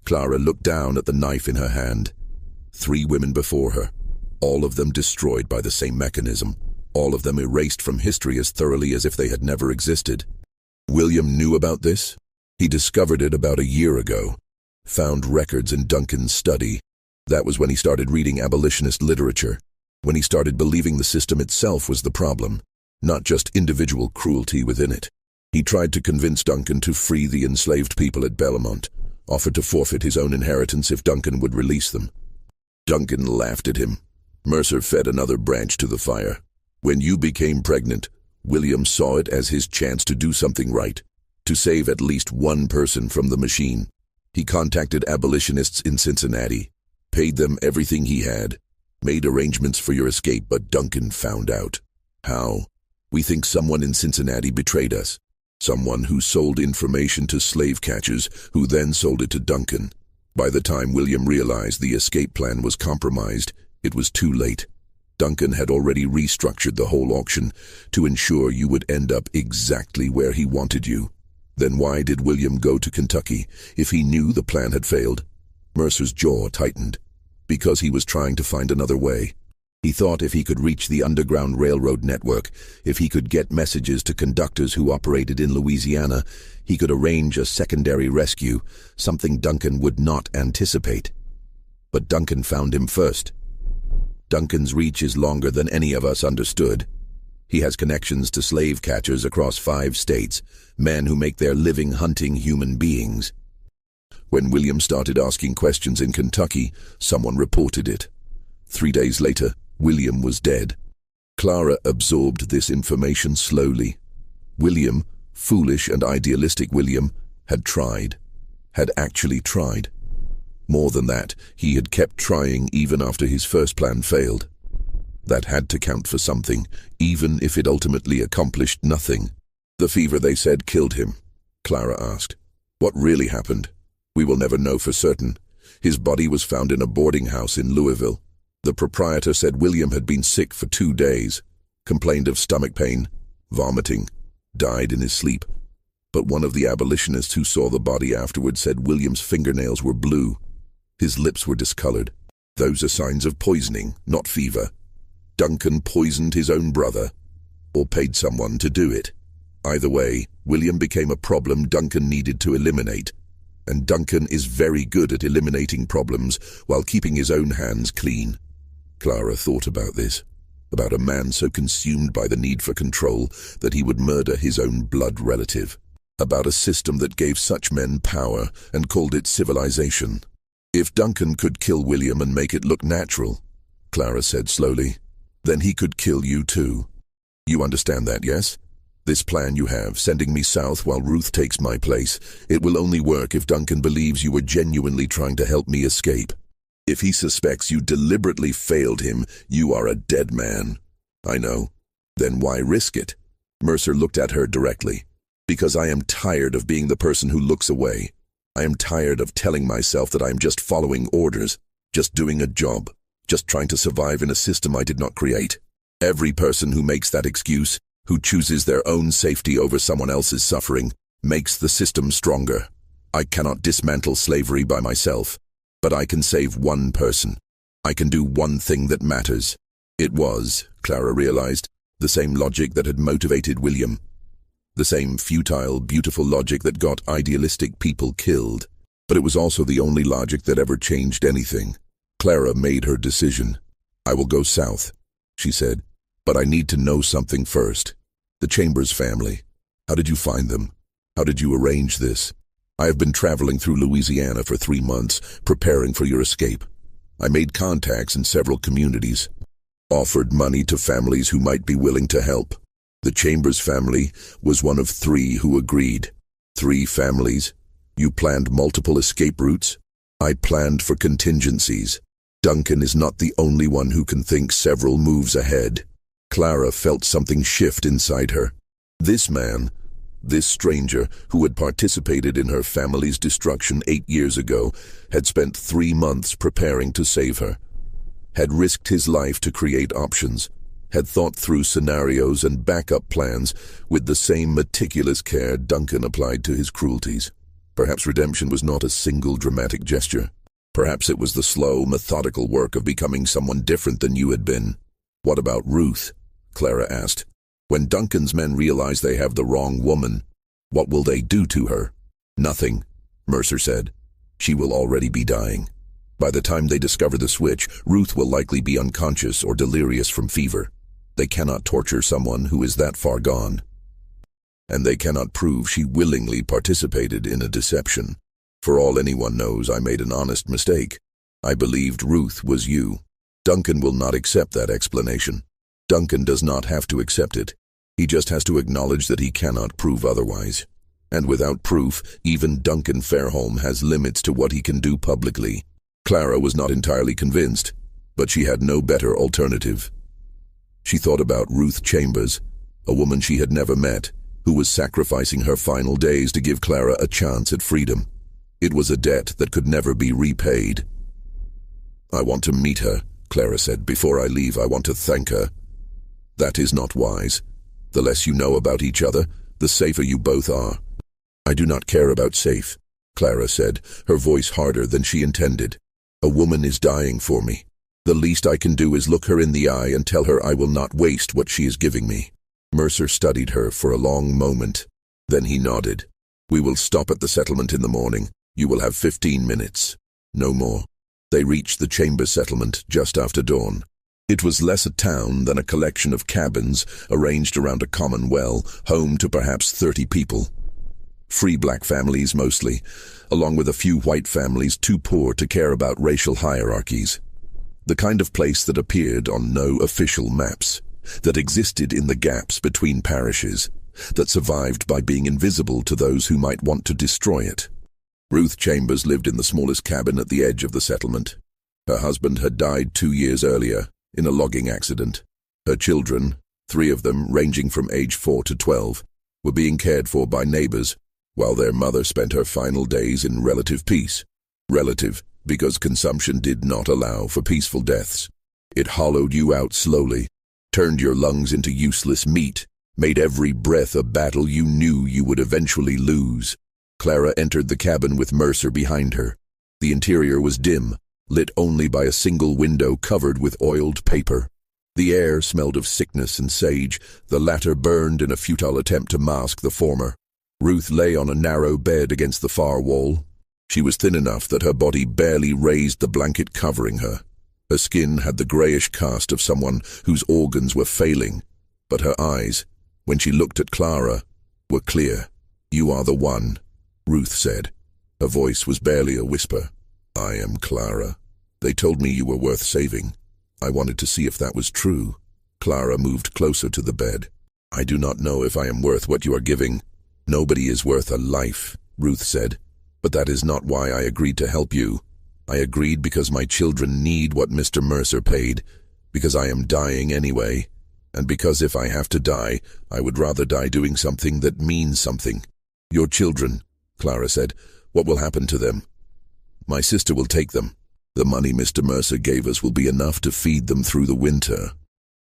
Clara looked down at the knife in her hand. 3 women before her, all of them destroyed by the same mechanism, all of them erased from history as thoroughly as if they had never existed. William knew about this. He discovered it about a year ago, found records in Duncan's study. That was when he started reading abolitionist literature, when he started believing the system itself was the problem, not just individual cruelty within it. He tried to convince Duncan to free the enslaved people at Belmont, offered to forfeit his own inheritance if Duncan would release them. Duncan laughed at him. Mercer fed another branch to the fire. When you became pregnant, William saw it as his chance to do something right, to save at least one person from the machine. He contacted abolitionists in Cincinnati, paid them everything he had, made arrangements for your escape, but Duncan found out. How? We think someone in Cincinnati betrayed us. Someone who sold information to slave catchers, who then sold it to Duncan. By the time William realized the escape plan was compromised, it was too late. Duncan had already restructured the whole auction to ensure you would end up exactly where he wanted you. Then why did William go to Kentucky if he knew the plan had failed? Mercer's jaw tightened. Because he was trying to find another way. He thought if he could reach the Underground Railroad network, if he could get messages to conductors who operated in Louisiana, he could arrange a secondary rescue, something Duncan would not anticipate. But Duncan found him first. Duncan's reach is longer than any of us understood. He has connections to slave catchers across 5 states, men who make their living hunting human beings. When William started asking questions in Kentucky, someone reported it. 3 days later, William was dead. Clara absorbed this information slowly. William, foolish and idealistic William, had actually tried. More than that, he had kept trying even after his first plan failed. That had to count for something, even if it ultimately accomplished nothing. The fever, they said, killed him. Clara asked, "What really happened?" "We will never know for certain. His body was found in a boarding house in Louisville. The proprietor said William had been sick for 2 days, complained of stomach pain, vomiting, died in his sleep. But one of the abolitionists who saw the body afterward said William's fingernails were blue. His lips were discolored. Those are signs of poisoning, not fever. Duncan poisoned his own brother, or paid someone to do it. Either way, William became a problem Duncan needed to eliminate. And Duncan is very good at eliminating problems while keeping his own hands clean." Clara thought about this, about a man so consumed by the need for control that he would murder his own blood relative, about a system that gave such men power and called it civilization. "If Duncan could kill William and make it look natural," Clara said slowly, "then he could kill you too. You understand that, yes? This plan you have, sending me south while Ruth takes my place, it will only work if Duncan believes you were genuinely trying to help me escape. If he suspects you deliberately failed him, you are a dead man." "I know. Then why risk it?" Mercer looked at her directly. "Because I am tired of being the person who looks away. I am tired of telling myself that I am just following orders, just doing a job, just trying to survive in a system I did not create. Every person who makes that excuse, who chooses their own safety over someone else's suffering, makes the system stronger. I cannot dismantle slavery by myself, but I can save one person. I can do one thing that matters." It was, Clara realized, the same logic that had motivated William. The same futile, beautiful logic that got idealistic people killed. But it was also the only logic that ever changed anything. Clara made her decision. "I will go south," she said. "But I need to know something first. The Chambers family. How did you find them? How did you arrange this? I have been traveling through Louisiana for 3 months, preparing for your escape. I made contacts in several communities, offered money to families who might be willing to help. The Chambers family was one of 3 who agreed. 3 families. You planned multiple escape routes. I planned for contingencies. Duncan is not the only one who can think several moves ahead." Clara felt something shift inside her. This man, this stranger who had participated in her family's destruction 8 years ago, had spent 3 months preparing to save her, had risked his life to create options, had thought through scenarios and backup plans with the same meticulous care Duncan applied to his cruelties. Perhaps redemption was not a single dramatic gesture. Perhaps it was the slow, methodical work of becoming someone different than you had been. "What about Ruth?" Clara asked. "When Duncan's men realize they have the wrong woman, what will they do to her?" "Nothing," Mercer said. "She will already be dying. By the time they discover the switch, Ruth will likely be unconscious or delirious from fever. They cannot torture someone who is that far gone. And they cannot prove she willingly participated in a deception. For all anyone knows, I made an honest mistake. I believed Ruth was you. Duncan will not accept that explanation. Duncan does not have to accept it. He just has to acknowledge that he cannot prove otherwise. And without proof, even Duncan Fairholme has limits to what he can do publicly." Clara was not entirely convinced, but she had no better alternative. She thought about Ruth Chambers, a woman she had never met, who was sacrificing her final days to give Clara a chance at freedom. It was a debt that could never be repaid. "I want to meet her," Clara said. "Before I leave, I want to thank her." "That is not wise. The less you know about each other, the safer you both are." "I do not care about safe," Clara said, her voice harder than she intended. "A woman is dying for me. The least I can do is look her in the eye and tell her I will not waste what she is giving me." Mercer studied her for a long moment. Then he nodded. "We will stop at the settlement in the morning. You will have 15 minutes. No more." They reached the Chambers settlement just after dawn. It was less a town than a collection of cabins arranged around a common well, home to perhaps 30 people. Free black families mostly, along with a few white families too poor to care about racial hierarchies. The kind of place that appeared on no official maps, that existed in the gaps between parishes, that survived by being invisible to those who might want to destroy it. Ruth Chambers lived in the smallest cabin at the edge of the settlement. Her husband had died 2 years earlier in a logging accident. Her children, 3 of them ranging from age 4 to 12, were being cared for by neighbors, while their mother spent her final days in relative peace. Relative, because consumption did not allow for peaceful deaths. It hollowed you out slowly, turned your lungs into useless meat, made every breath a battle you knew you would eventually lose. Clara entered the cabin with Mercer behind her. The interior was dim, lit only by a single window covered with oiled paper. The air smelled of sickness and sage, the latter burned in a futile attempt to mask the former. Ruth lay on a narrow bed against the far wall. She was thin enough that her body barely raised the blanket covering her. Her skin had the grayish cast of someone whose organs were failing, but her eyes, when she looked at Clara, were clear. "You are the one," Ruth said. Her voice was barely a whisper. "I am Clara. They told me you were worth saving. I wanted to see if that was true." Clara moved closer to the bed. "I do not know if I am worth what you are giving. Nobody is worth a life," Ruth said. "But that is not why I agreed to help you. I agreed because my children need what Mr. Mercer paid, because I am dying anyway, and because if I have to die, I would rather die doing something that means something." "Your children," Clara said. "What will happen to them?" "My sister will take them. The money Mr. Mercer gave us will be enough to feed them through the winter,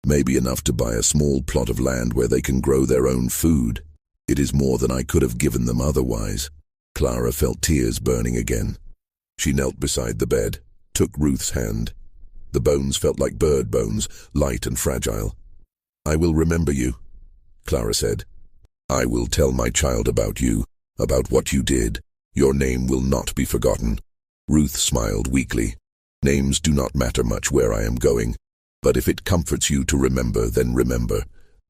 maybe enough to buy a small plot of land where they can grow their own food. It is more than I could have given them otherwise." Clara felt tears burning again. She knelt beside the bed, took Ruth's hand. The bones felt like bird bones, light and fragile. "I will remember you," Clara said. I will tell my child about you, about what you did. Your name will not be forgotten. Ruth smiled weakly. Names do not matter much where I am going, but if it comforts you to remember, then remember.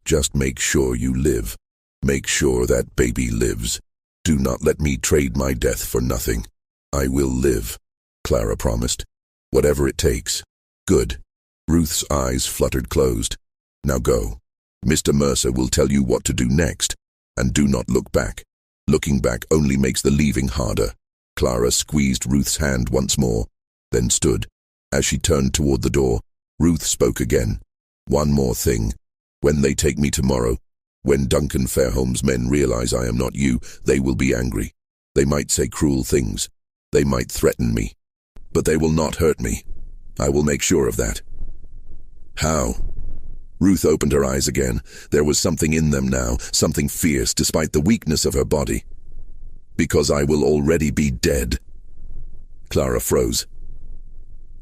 Just make sure you live. Make sure that baby lives. Do not let me trade my death for nothing. I will live, Clara promised. Whatever it takes. Good. Ruth's eyes fluttered closed. Now go. Mr. Mercer will tell you what to do next, and do not look back. Looking back only makes the leaving harder. Clara squeezed Ruth's hand once more, then stood. As she turned toward the door, Ruth spoke again. One more thing. When they take me tomorrow, when Duncan Fairholme's men realize I am not you, they will be angry. They might say cruel things. They might threaten me. But they will not hurt me. I will make sure of that. How? Ruth opened her eyes again. There was something in them now, something fierce despite the weakness of her body. Because I will already be dead. Clara froze.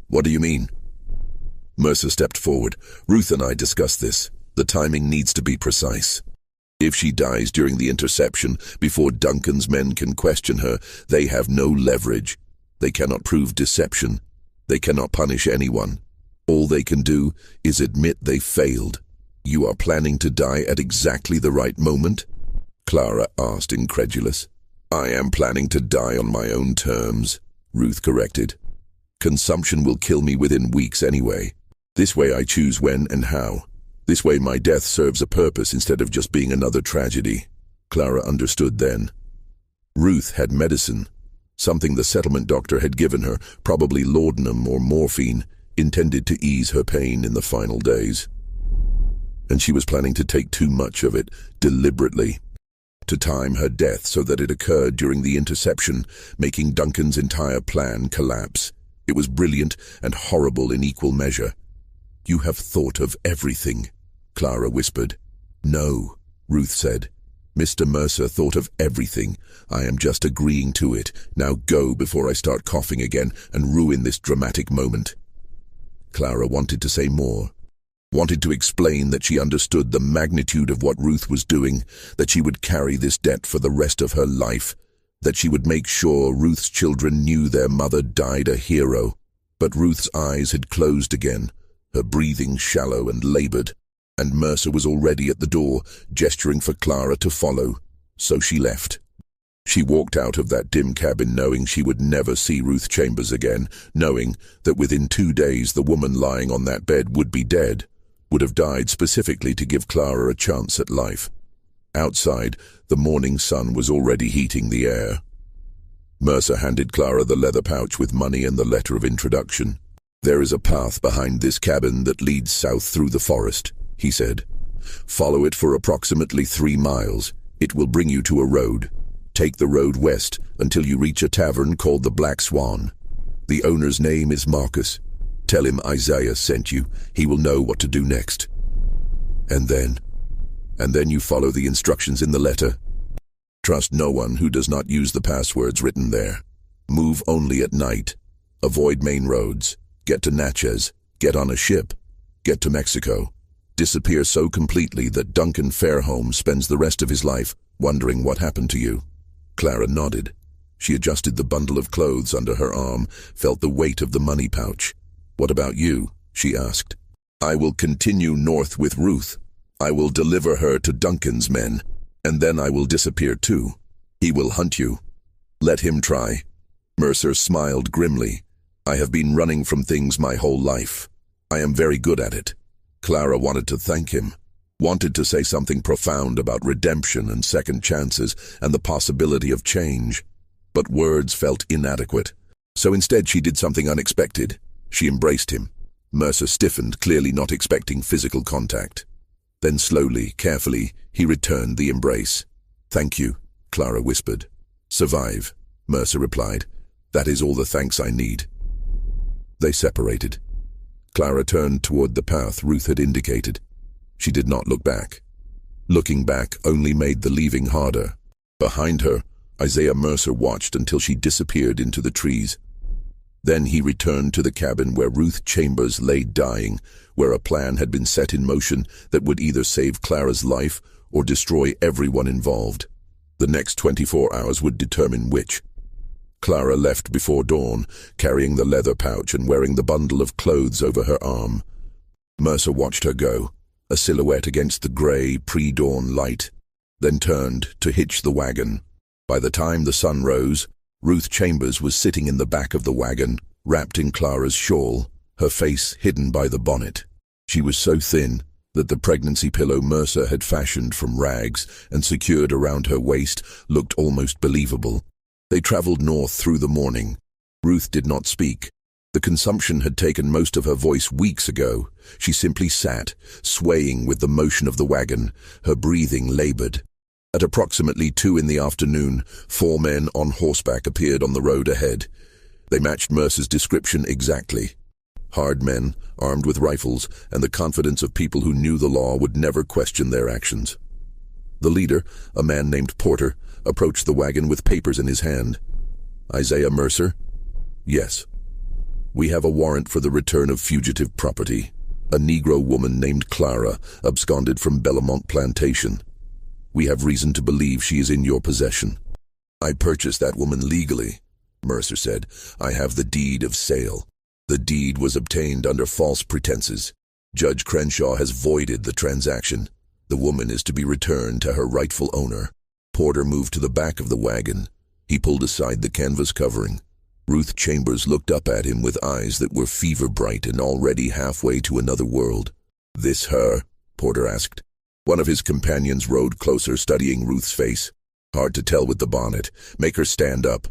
What do you mean? Mercer stepped forward. Ruth and I discussed this. The timing needs to be precise. If she dies during the interception, before Duncan's men can question her, they have no leverage. They cannot prove deception. They cannot punish anyone. All they can do is admit they failed. You are planning to die at exactly the right moment? Clara asked, incredulous. I am planning to die on my own terms, Ruth corrected. Consumption will kill me within weeks anyway. This way I choose when and how. This way my death serves a purpose instead of just being another tragedy. Clara understood then. Ruth had medicine, something the settlement doctor had given her, probably laudanum or morphine, intended to ease her pain in the final days. And she was planning to take too much of it, deliberately, to time her death so that it occurred during the interception, making Duncan's entire plan collapse. It was brilliant and horrible in equal measure. You have thought of everything, Clara whispered. No, Ruth said. Mr. Mercer thought of everything. I am just agreeing to it. Now go before I start coughing again and ruin this dramatic moment. Clara wanted to say more. Wanted to explain that she understood the magnitude of what Ruth was doing, that she would carry this debt for the rest of her life, that she would make sure Ruth's children knew their mother died a hero. But Ruth's eyes had closed again, her breathing shallow and labored, and Mercer was already at the door, gesturing for Clara to follow. So she left. She walked out of that dim cabin knowing she would never see Ruth Chambers again, knowing that within 2 days the woman lying on that bed would be dead, would have died specifically to give Clara a chance at life. Outside, the morning sun was already heating the air. Mercer handed Clara the leather pouch with money and the letter of introduction. There is a path behind this cabin that leads south through the forest, he said. Follow it for approximately 3 miles. It will bring you to a road. Take the road west until you reach a tavern called the Black Swan. The owner's name is Marcus. Tell him Isaiah sent you. He will know what to do next. And then you follow the instructions in the letter. Trust no one who does not use the passwords written there. Move only at night. Avoid main roads. Get to Natchez. Get on a ship. Get to Mexico. Disappear so completely that Duncan Fairholme spends the rest of his life wondering what happened to you. Clara nodded. She adjusted the bundle of clothes under her arm, felt the weight of the money pouch. What about you? She asked. I will continue north with Ruth. I will deliver her to Duncan's men, and then I will disappear too. He will hunt you. Let him try. Mercer smiled grimly. I have been running from things my whole life. I am very good at it. Clara wanted to thank him, wanted to say something profound about redemption and second chances and the possibility of change, but words felt inadequate. So instead she did something unexpected. She embraced him. Mercer stiffened, clearly not expecting physical contact. Then slowly, carefully, he returned the embrace. Thank you, Clara whispered. Survive, Mercer replied. That is all the thanks I need. They separated. Clara turned toward the path Ruth had indicated. She did not look back. Looking back only made the leaving harder. Behind her, Isaiah Mercer watched until she disappeared into the trees. Then he returned to the cabin where Ruth Chambers lay dying, where a plan had been set in motion that would either save Clara's life or destroy everyone involved. The next 24 hours would determine which. Clara left before dawn, carrying the leather pouch and wearing the bundle of clothes over her arm. Mercer watched her go, a silhouette against the grey, pre-dawn light, then turned to hitch the wagon. By the time the sun rose, Ruth Chambers was sitting in the back of the wagon, wrapped in Clara's shawl, her face hidden by the bonnet. She was so thin that the pregnancy pillow Mercer had fashioned from rags and secured around her waist looked almost believable. They traveled north through the morning. Ruth did not speak. The consumption had taken most of her voice weeks ago. She simply sat, swaying with the motion of the wagon, her breathing labored. At approximately 2 in the afternoon, 4 men on horseback appeared on the road ahead. They matched Mercer's description exactly. Hard men, armed with rifles, and the confidence of people who knew the law would never question their actions. The leader, a man named Porter, approached the wagon with papers in his hand. "Isaiah Mercer?" "Yes. We have a warrant for the return of fugitive property. A Negro woman named Clara absconded from Bellamont Plantation. We have reason to believe she is in your possession." "I purchased that woman legally," Mercer said. "I have the deed of sale. The deed was obtained under false pretenses. Judge Crenshaw has voided the transaction. The woman is to be returned to her rightful owner." Porter moved to the back of the wagon. He pulled aside the canvas covering. Ruth Chambers looked up at him with eyes that were fever-bright and already halfway to another world. "This her?" Porter asked. One of his companions rode closer, studying Ruth's face. "Hard to tell with the bonnet. Make her stand up."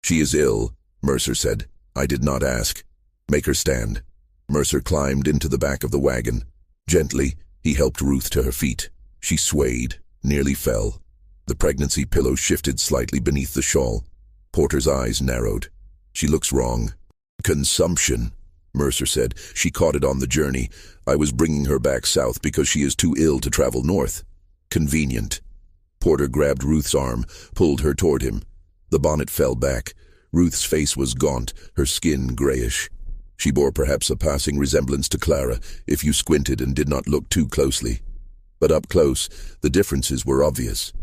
"She is ill," Mercer said. "I did not ask. Make her stand." Mercer climbed into the back of the wagon. Gently, he helped Ruth to her feet. She swayed, nearly fell. The pregnancy pillow shifted slightly beneath the shawl. Porter's eyes narrowed. "She looks wrong." "Consumption," Mercer said. "She caught it on the journey. I was bringing her back south because she is too ill to travel north." "Convenient." Porter grabbed Ruth's arm, pulled her toward him. The bonnet fell back. Ruth's face was gaunt, her skin grayish. She bore perhaps a passing resemblance to Clara, if you squinted and did not look too closely. But up close, the differences were obvious.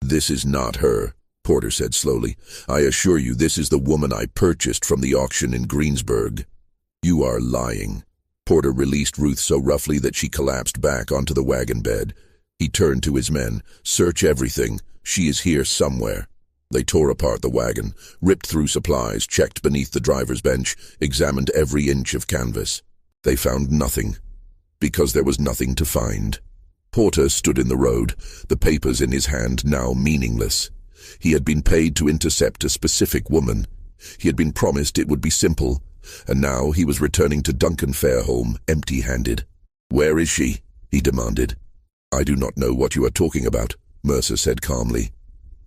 "This is not her," Porter said slowly. "I assure you this is the woman I purchased from the auction in Greensburg." "You are lying." Porter released Ruth so roughly that she collapsed back onto the wagon bed. He turned to his men. "Search everything. She is here somewhere." They tore apart the wagon, ripped through supplies, checked beneath the driver's bench, examined every inch of canvas. They found nothing, because there was nothing to find. Porter stood in the road, the papers in his hand now meaningless. He had been paid to intercept a specific woman. He had been promised it would be simple, and now he was returning to Duncan Fairholme empty-handed. "Where is she?" he demanded. "I do not know what you are talking about," Mercer said calmly.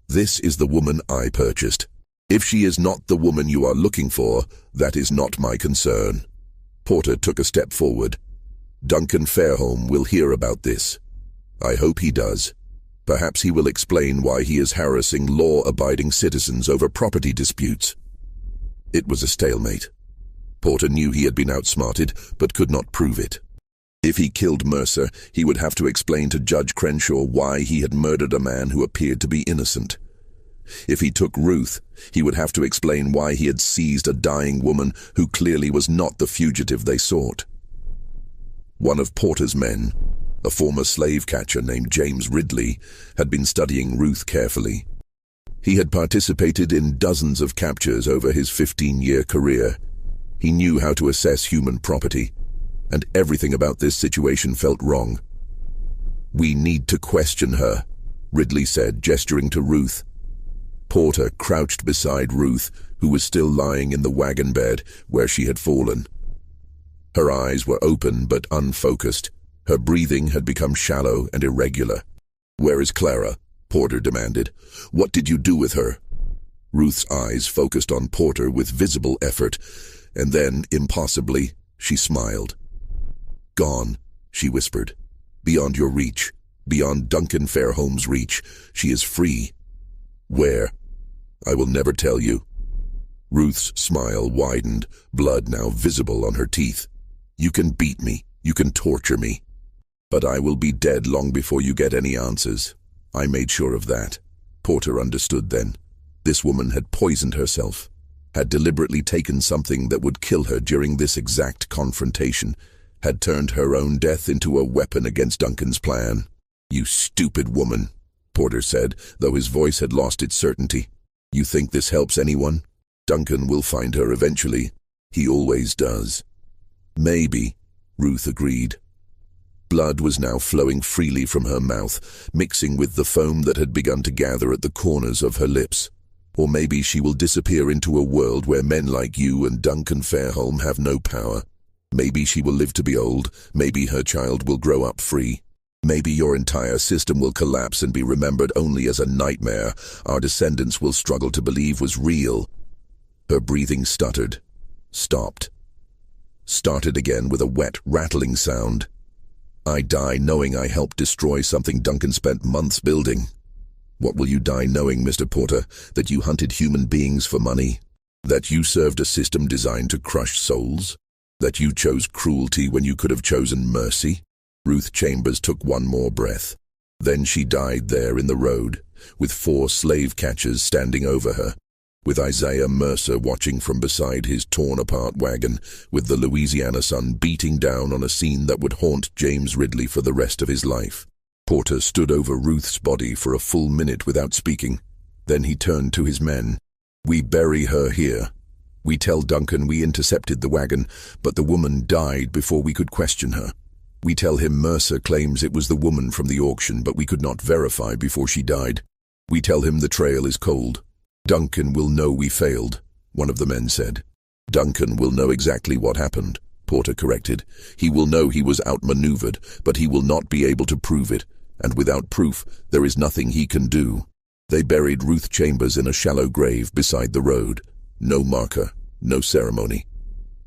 "This is the woman I purchased. If she is not the woman you are looking for, that is not my concern." Porter took a step forward. "Duncan Fairholme will hear about this. I hope he does. Perhaps he will explain why he is harassing law-abiding citizens over property disputes." It was a stalemate. Porter knew he had been outsmarted, but could not prove it. If he killed Mercer, he would have to explain to Judge Crenshaw why he had murdered a man who appeared to be innocent. If he took Ruth, he would have to explain why he had seized a dying woman who clearly was not the fugitive they sought. One of Porter's men, a former slave catcher named James Ridley, had been studying Ruth carefully. He had participated in dozens of captures over his 15-year career. He knew how to assess human property, and everything about this situation felt wrong. "We need to question her," Ridley said, gesturing to Ruth. Porter crouched beside Ruth, who was still lying in the wagon bed where she had fallen. Her eyes were open but unfocused. Her breathing had become shallow and irregular. "Where is Clara?" Porter demanded. "What did you do with her?" Ruth's eyes focused on Porter with visible effort, and then, impossibly, she smiled. "Gone," she whispered. "Beyond your reach. Beyond Duncan Fairholme's reach. She is free." "Where?" "I will never tell you." Ruth's smile widened, blood now visible on her teeth. "You can beat me. You can torture me. But I will be dead long before you get any answers. I made sure of that. Porter understood then. This woman had poisoned herself, had deliberately taken something that would kill her during this exact confrontation, had turned her own death into a weapon against Duncan's plan. "You stupid woman," Porter said, though his voice had lost its certainty. "You think this helps anyone? Duncan will find her eventually. He always does." "Maybe," Ruth agreed. Blood was now flowing freely from her mouth, mixing with the foam that had begun to gather at the corners of her lips. "Or maybe she will disappear into a world where men like you and Duncan Fairholme have no power. Maybe she will live to be old. Maybe her child will grow up free. Maybe your entire system will collapse and be remembered only as a nightmare our descendants will struggle to believe was real." Her breathing stuttered, stopped, started again with a wet, rattling sound. "I die knowing I helped destroy something Duncan spent months building." "What will you die knowing, Mr. Porter? That you hunted human beings for money? That you served a system designed to crush souls? That you chose cruelty when you could have chosen mercy?" Ruth Chambers took one more breath. Then she died there in the road, with 4 slave catchers standing over her, with Isaiah Mercer watching from beside his torn-apart wagon, with the Louisiana sun beating down on a scene that would haunt James Ridley for the rest of his life. Porter stood over Ruth's body for a full minute without speaking. Then he turned to his men. "We bury her here. We tell Duncan we intercepted the wagon, but the woman died before we could question her. We tell him Mercer claims it was the woman from the auction, but we could not verify before she died. We tell him the trail is cold. Duncan will know we failed," one of the men said. "Duncan will know exactly what happened," Porter corrected. "He will know he was outmaneuvered, but he will not be able to prove it, and without proof, there is nothing he can do." They buried Ruth Chambers in a shallow grave beside the road. No marker, no ceremony.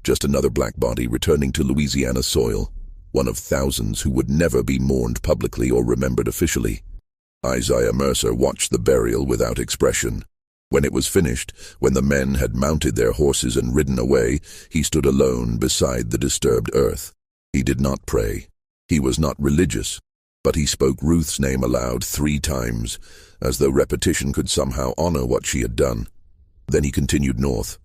Just another black body returning to Louisiana soil, one of thousands who would never be mourned publicly or remembered officially. Isaiah Mercer watched the burial without expression. When it was finished, when the men had mounted their horses and ridden away, he stood alone beside the disturbed earth. He did not pray. He was not religious, but he spoke Ruth's name aloud 3 times, as though repetition could somehow honor what she had done. Then he continued north.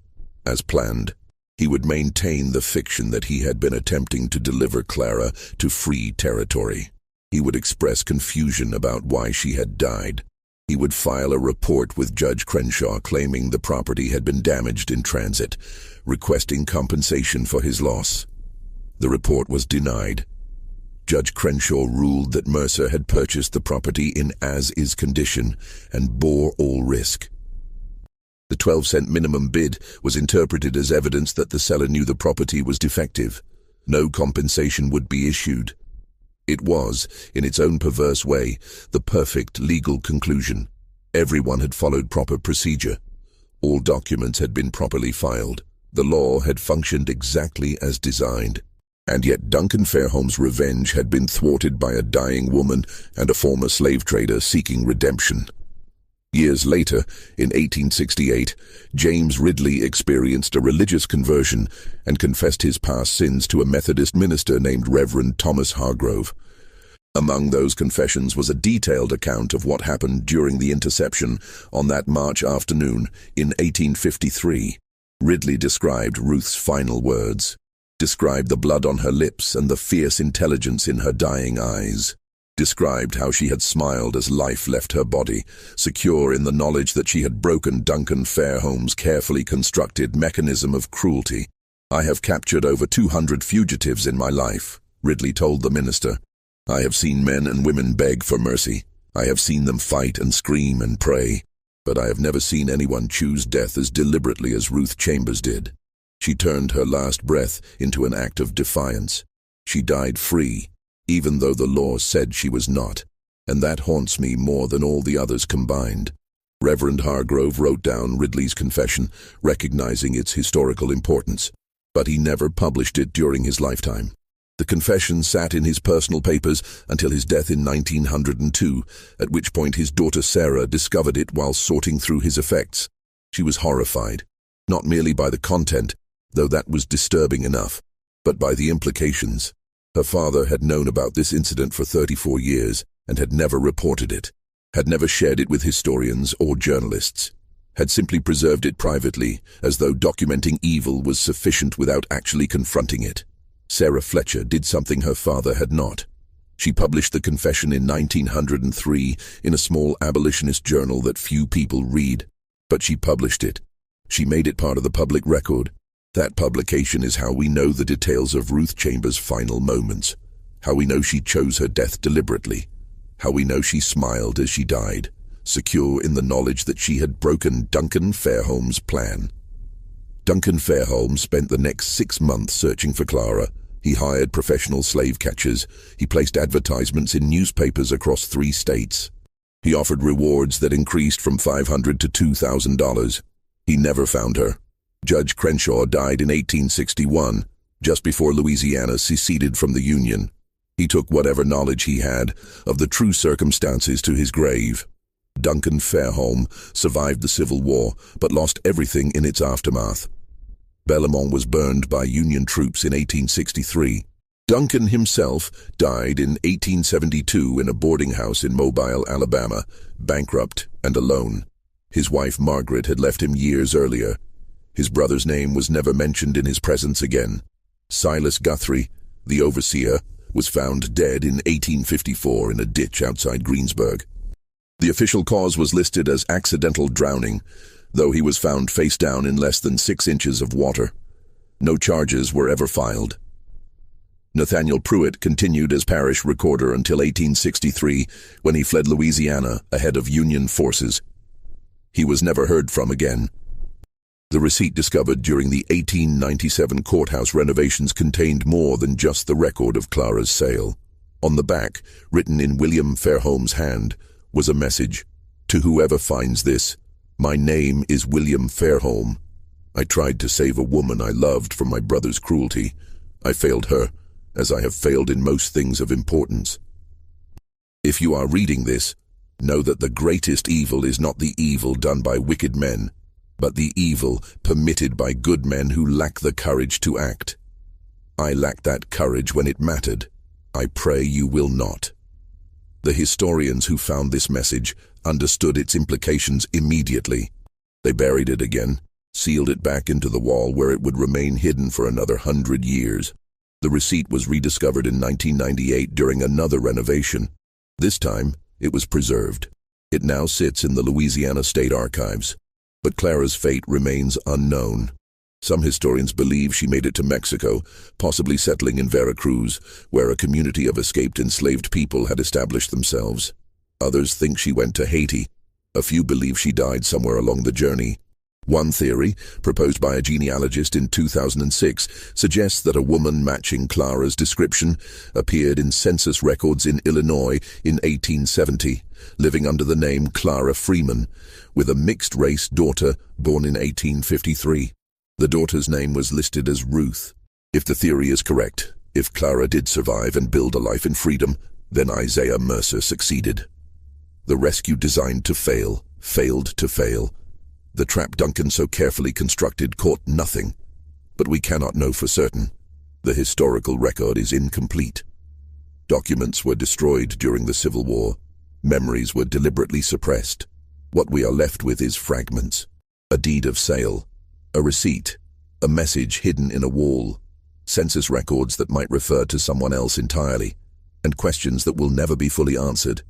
As planned, he would maintain the fiction that he had been attempting to deliver Clara to free territory. He would express confusion about why she had died. He would file a report with Judge Crenshaw claiming the property had been damaged in transit, requesting compensation for his loss. The report was denied. Judge Crenshaw ruled that Mercer had purchased the property in as-is condition and bore all risk. The 12-cent minimum bid was interpreted as evidence that the seller knew the property was defective. No compensation would be issued. It was, in its own perverse way, the perfect legal conclusion. Everyone had followed proper procedure. All documents had been properly filed. The law had functioned exactly as designed. And yet Duncan Fairholme's revenge had been thwarted by a dying woman and a former slave trader seeking redemption. Years later, in 1868, James Ridley experienced a religious conversion and confessed his past sins to a Methodist minister named Reverend Thomas Hargrove. Among those confessions was a detailed account of what happened during the interception on that March afternoon in 1853. Ridley described Ruth's final words, described the blood on her lips and the fierce intelligence in her dying eyes, described how she had smiled as life left her body, secure in the knowledge that she had broken Duncan Fairholme's carefully constructed mechanism of cruelty. "I have captured over 200 fugitives in my life," Ridley told the minister. "I have seen men and women beg for mercy. I have seen them fight and scream and pray. But I have never seen anyone choose death as deliberately as Ruth Chambers did. She turned her last breath into an act of defiance. She died free, even though the law said she was not, and that haunts me more than all the others combined." Reverend Hargrove wrote down Ridley's confession, recognizing its historical importance, but he never published it during his lifetime. The confession sat in his personal papers until his death in 1902, at which point his daughter Sarah discovered it while sorting through his effects. She was horrified, not merely by the content, though that was disturbing enough, but by the implications. Her father had known about this incident for 34 years and had never reported it, had never shared it with historians or journalists, had simply preserved it privately, as though documenting evil was sufficient without actually confronting it. Sarah Fletcher did something her father had not. She published the confession in 1903 in a small abolitionist journal that few people read, but she published it. She made it part of the public record. That publication is how we know the details of Ruth Chambers' final moments, how we know she chose her death deliberately, how we know she smiled as she died, secure in the knowledge that she had broken Duncan Fairholme's plan. Duncan Fairholme spent the next 6 months searching for Clara. He hired professional slave catchers. He placed advertisements in newspapers across 3 states. He offered rewards that increased from $500 to $2,000. He never found her. Judge Crenshaw died in 1861, just before Louisiana seceded from the Union. He took whatever knowledge he had of the true circumstances to his grave. Duncan Fairholme survived the Civil War, but lost everything in its aftermath. Belmont was burned by Union troops in 1863. Duncan himself died in 1872 in a boarding house in Mobile, Alabama, bankrupt and alone. His wife Margaret had left him years earlier. His brother's name was never mentioned in his presence again. Silas Guthrie, the overseer, was found dead in 1854 in a ditch outside Greensburg. The official cause was listed as accidental drowning, though he was found face down in less than 6 inches of water. No charges were ever filed. Nathaniel Pruitt continued as parish recorder until 1863, when he fled Louisiana ahead of Union forces. He was never heard from again. The receipt discovered during the 1897 courthouse renovations contained more than just the record of Clara's sale. On the back, written in William Fairholme's hand, was a message: "To whoever finds this, my name is William Fairholme. I tried to save a woman I loved from my brother's cruelty. I failed her, as I have failed in most things of importance." If you are reading this, know that the greatest evil is not the evil done by wicked men, but the evil permitted by good men who lack the courage to act. I lacked that courage when it mattered. I pray you will not. The historians who found this message understood its implications immediately. They buried it again, sealed it back into the wall where it would remain hidden for another 100 years. The receipt was rediscovered in 1998 during another renovation. This time, it was preserved. It now sits in the Louisiana State Archives. But Clara's fate remains unknown. Some historians believe she made it to Mexico, possibly settling in Veracruz, where a community of escaped enslaved people had established themselves. Others think she went to Haiti. A few believe she died somewhere along the journey. One theory, proposed by a genealogist in 2006, suggests that a woman matching Clara's description appeared in census records in Illinois in 1870, living under the name Clara Freeman, with a mixed-race daughter born in 1853. The daughter's name was listed as Ruth. If the theory is correct, if Clara did survive and build a life in freedom, then Isaiah Mercer succeeded. The rescue designed to fail, failed to fail. The trap Duncan so carefully constructed caught nothing. But we cannot know for certain. The historical record is incomplete. Documents were destroyed during the Civil War. Memories were deliberately suppressed. What we are left with is fragments. A deed of sale, a receipt, a message hidden in a wall, census records that might refer to someone else entirely, and questions that will never be fully answered.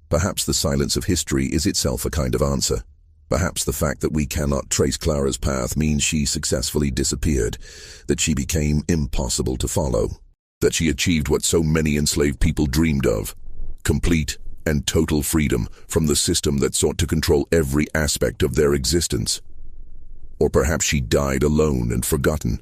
Perhaps the silence of history is itself a kind of answer. Perhaps the fact that we cannot trace Clara's path means she successfully disappeared, that she became impossible to follow, that she achieved what so many enslaved people dreamed of: complete and total freedom from the system that sought to control every aspect of their existence. Or perhaps she died alone and forgotten,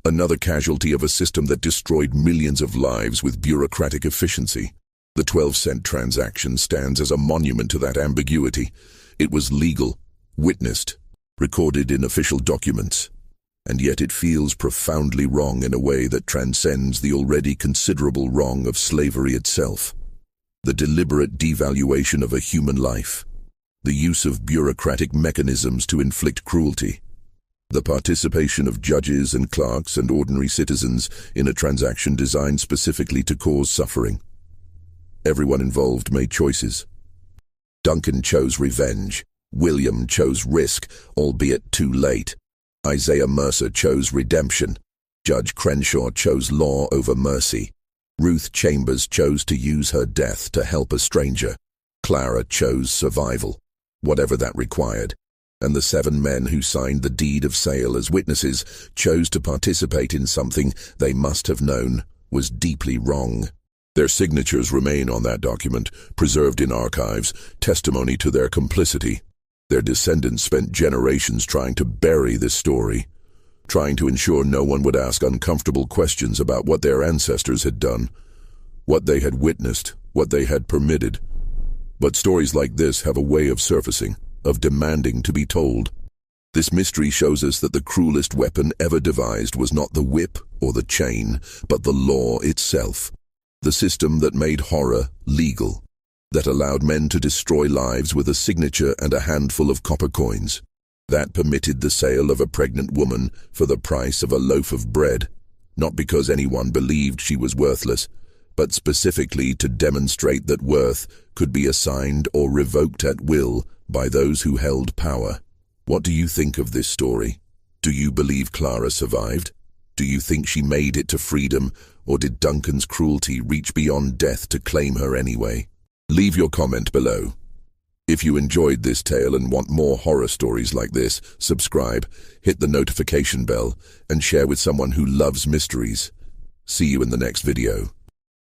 another casualty of a system that destroyed millions of lives with bureaucratic efficiency. The 12-cent transaction stands as a monument to that ambiguity. It was legal, witnessed, recorded in official documents, and yet it feels profoundly wrong in a way that transcends the already considerable wrong of slavery itself. The deliberate devaluation of a human life, the use of bureaucratic mechanisms to inflict cruelty. The participation of judges and clerks and ordinary citizens in a transaction designed specifically to cause suffering. Everyone involved made choices. Duncan chose revenge. William chose risk, albeit too late. Isaiah Mercer chose redemption. Judge Crenshaw chose law over mercy. Ruth Chambers chose to use her death to help a stranger. Clara chose survival, whatever that required. And the 7 men who signed the deed of sale as witnesses chose to participate in something they must have known was deeply wrong. Their signatures remain on that document, preserved in archives, testimony to their complicity. Their descendants spent generations trying to bury this story, trying to ensure no one would ask uncomfortable questions about what their ancestors had done, what they had witnessed, what they had permitted. But stories like this have a way of surfacing, of demanding to be told. This mystery shows us that the cruelest weapon ever devised was not the whip or the chain, but the law itself. The system that made horror legal, that allowed men to destroy lives with a signature and a handful of copper coins, that permitted the sale of a pregnant woman for the price of a loaf of bread, not because anyone believed she was worthless, but specifically to demonstrate that worth could be assigned or revoked at will by those who held power. What do you think of this story? Do you believe Clara survived? Do you think she made it to freedom, or did Duncan's cruelty reach beyond death to claim her anyway? Leave your comment below. If you enjoyed this tale and want more horror stories like this, subscribe, hit the notification bell, and share with someone who loves mysteries. See you in the next video.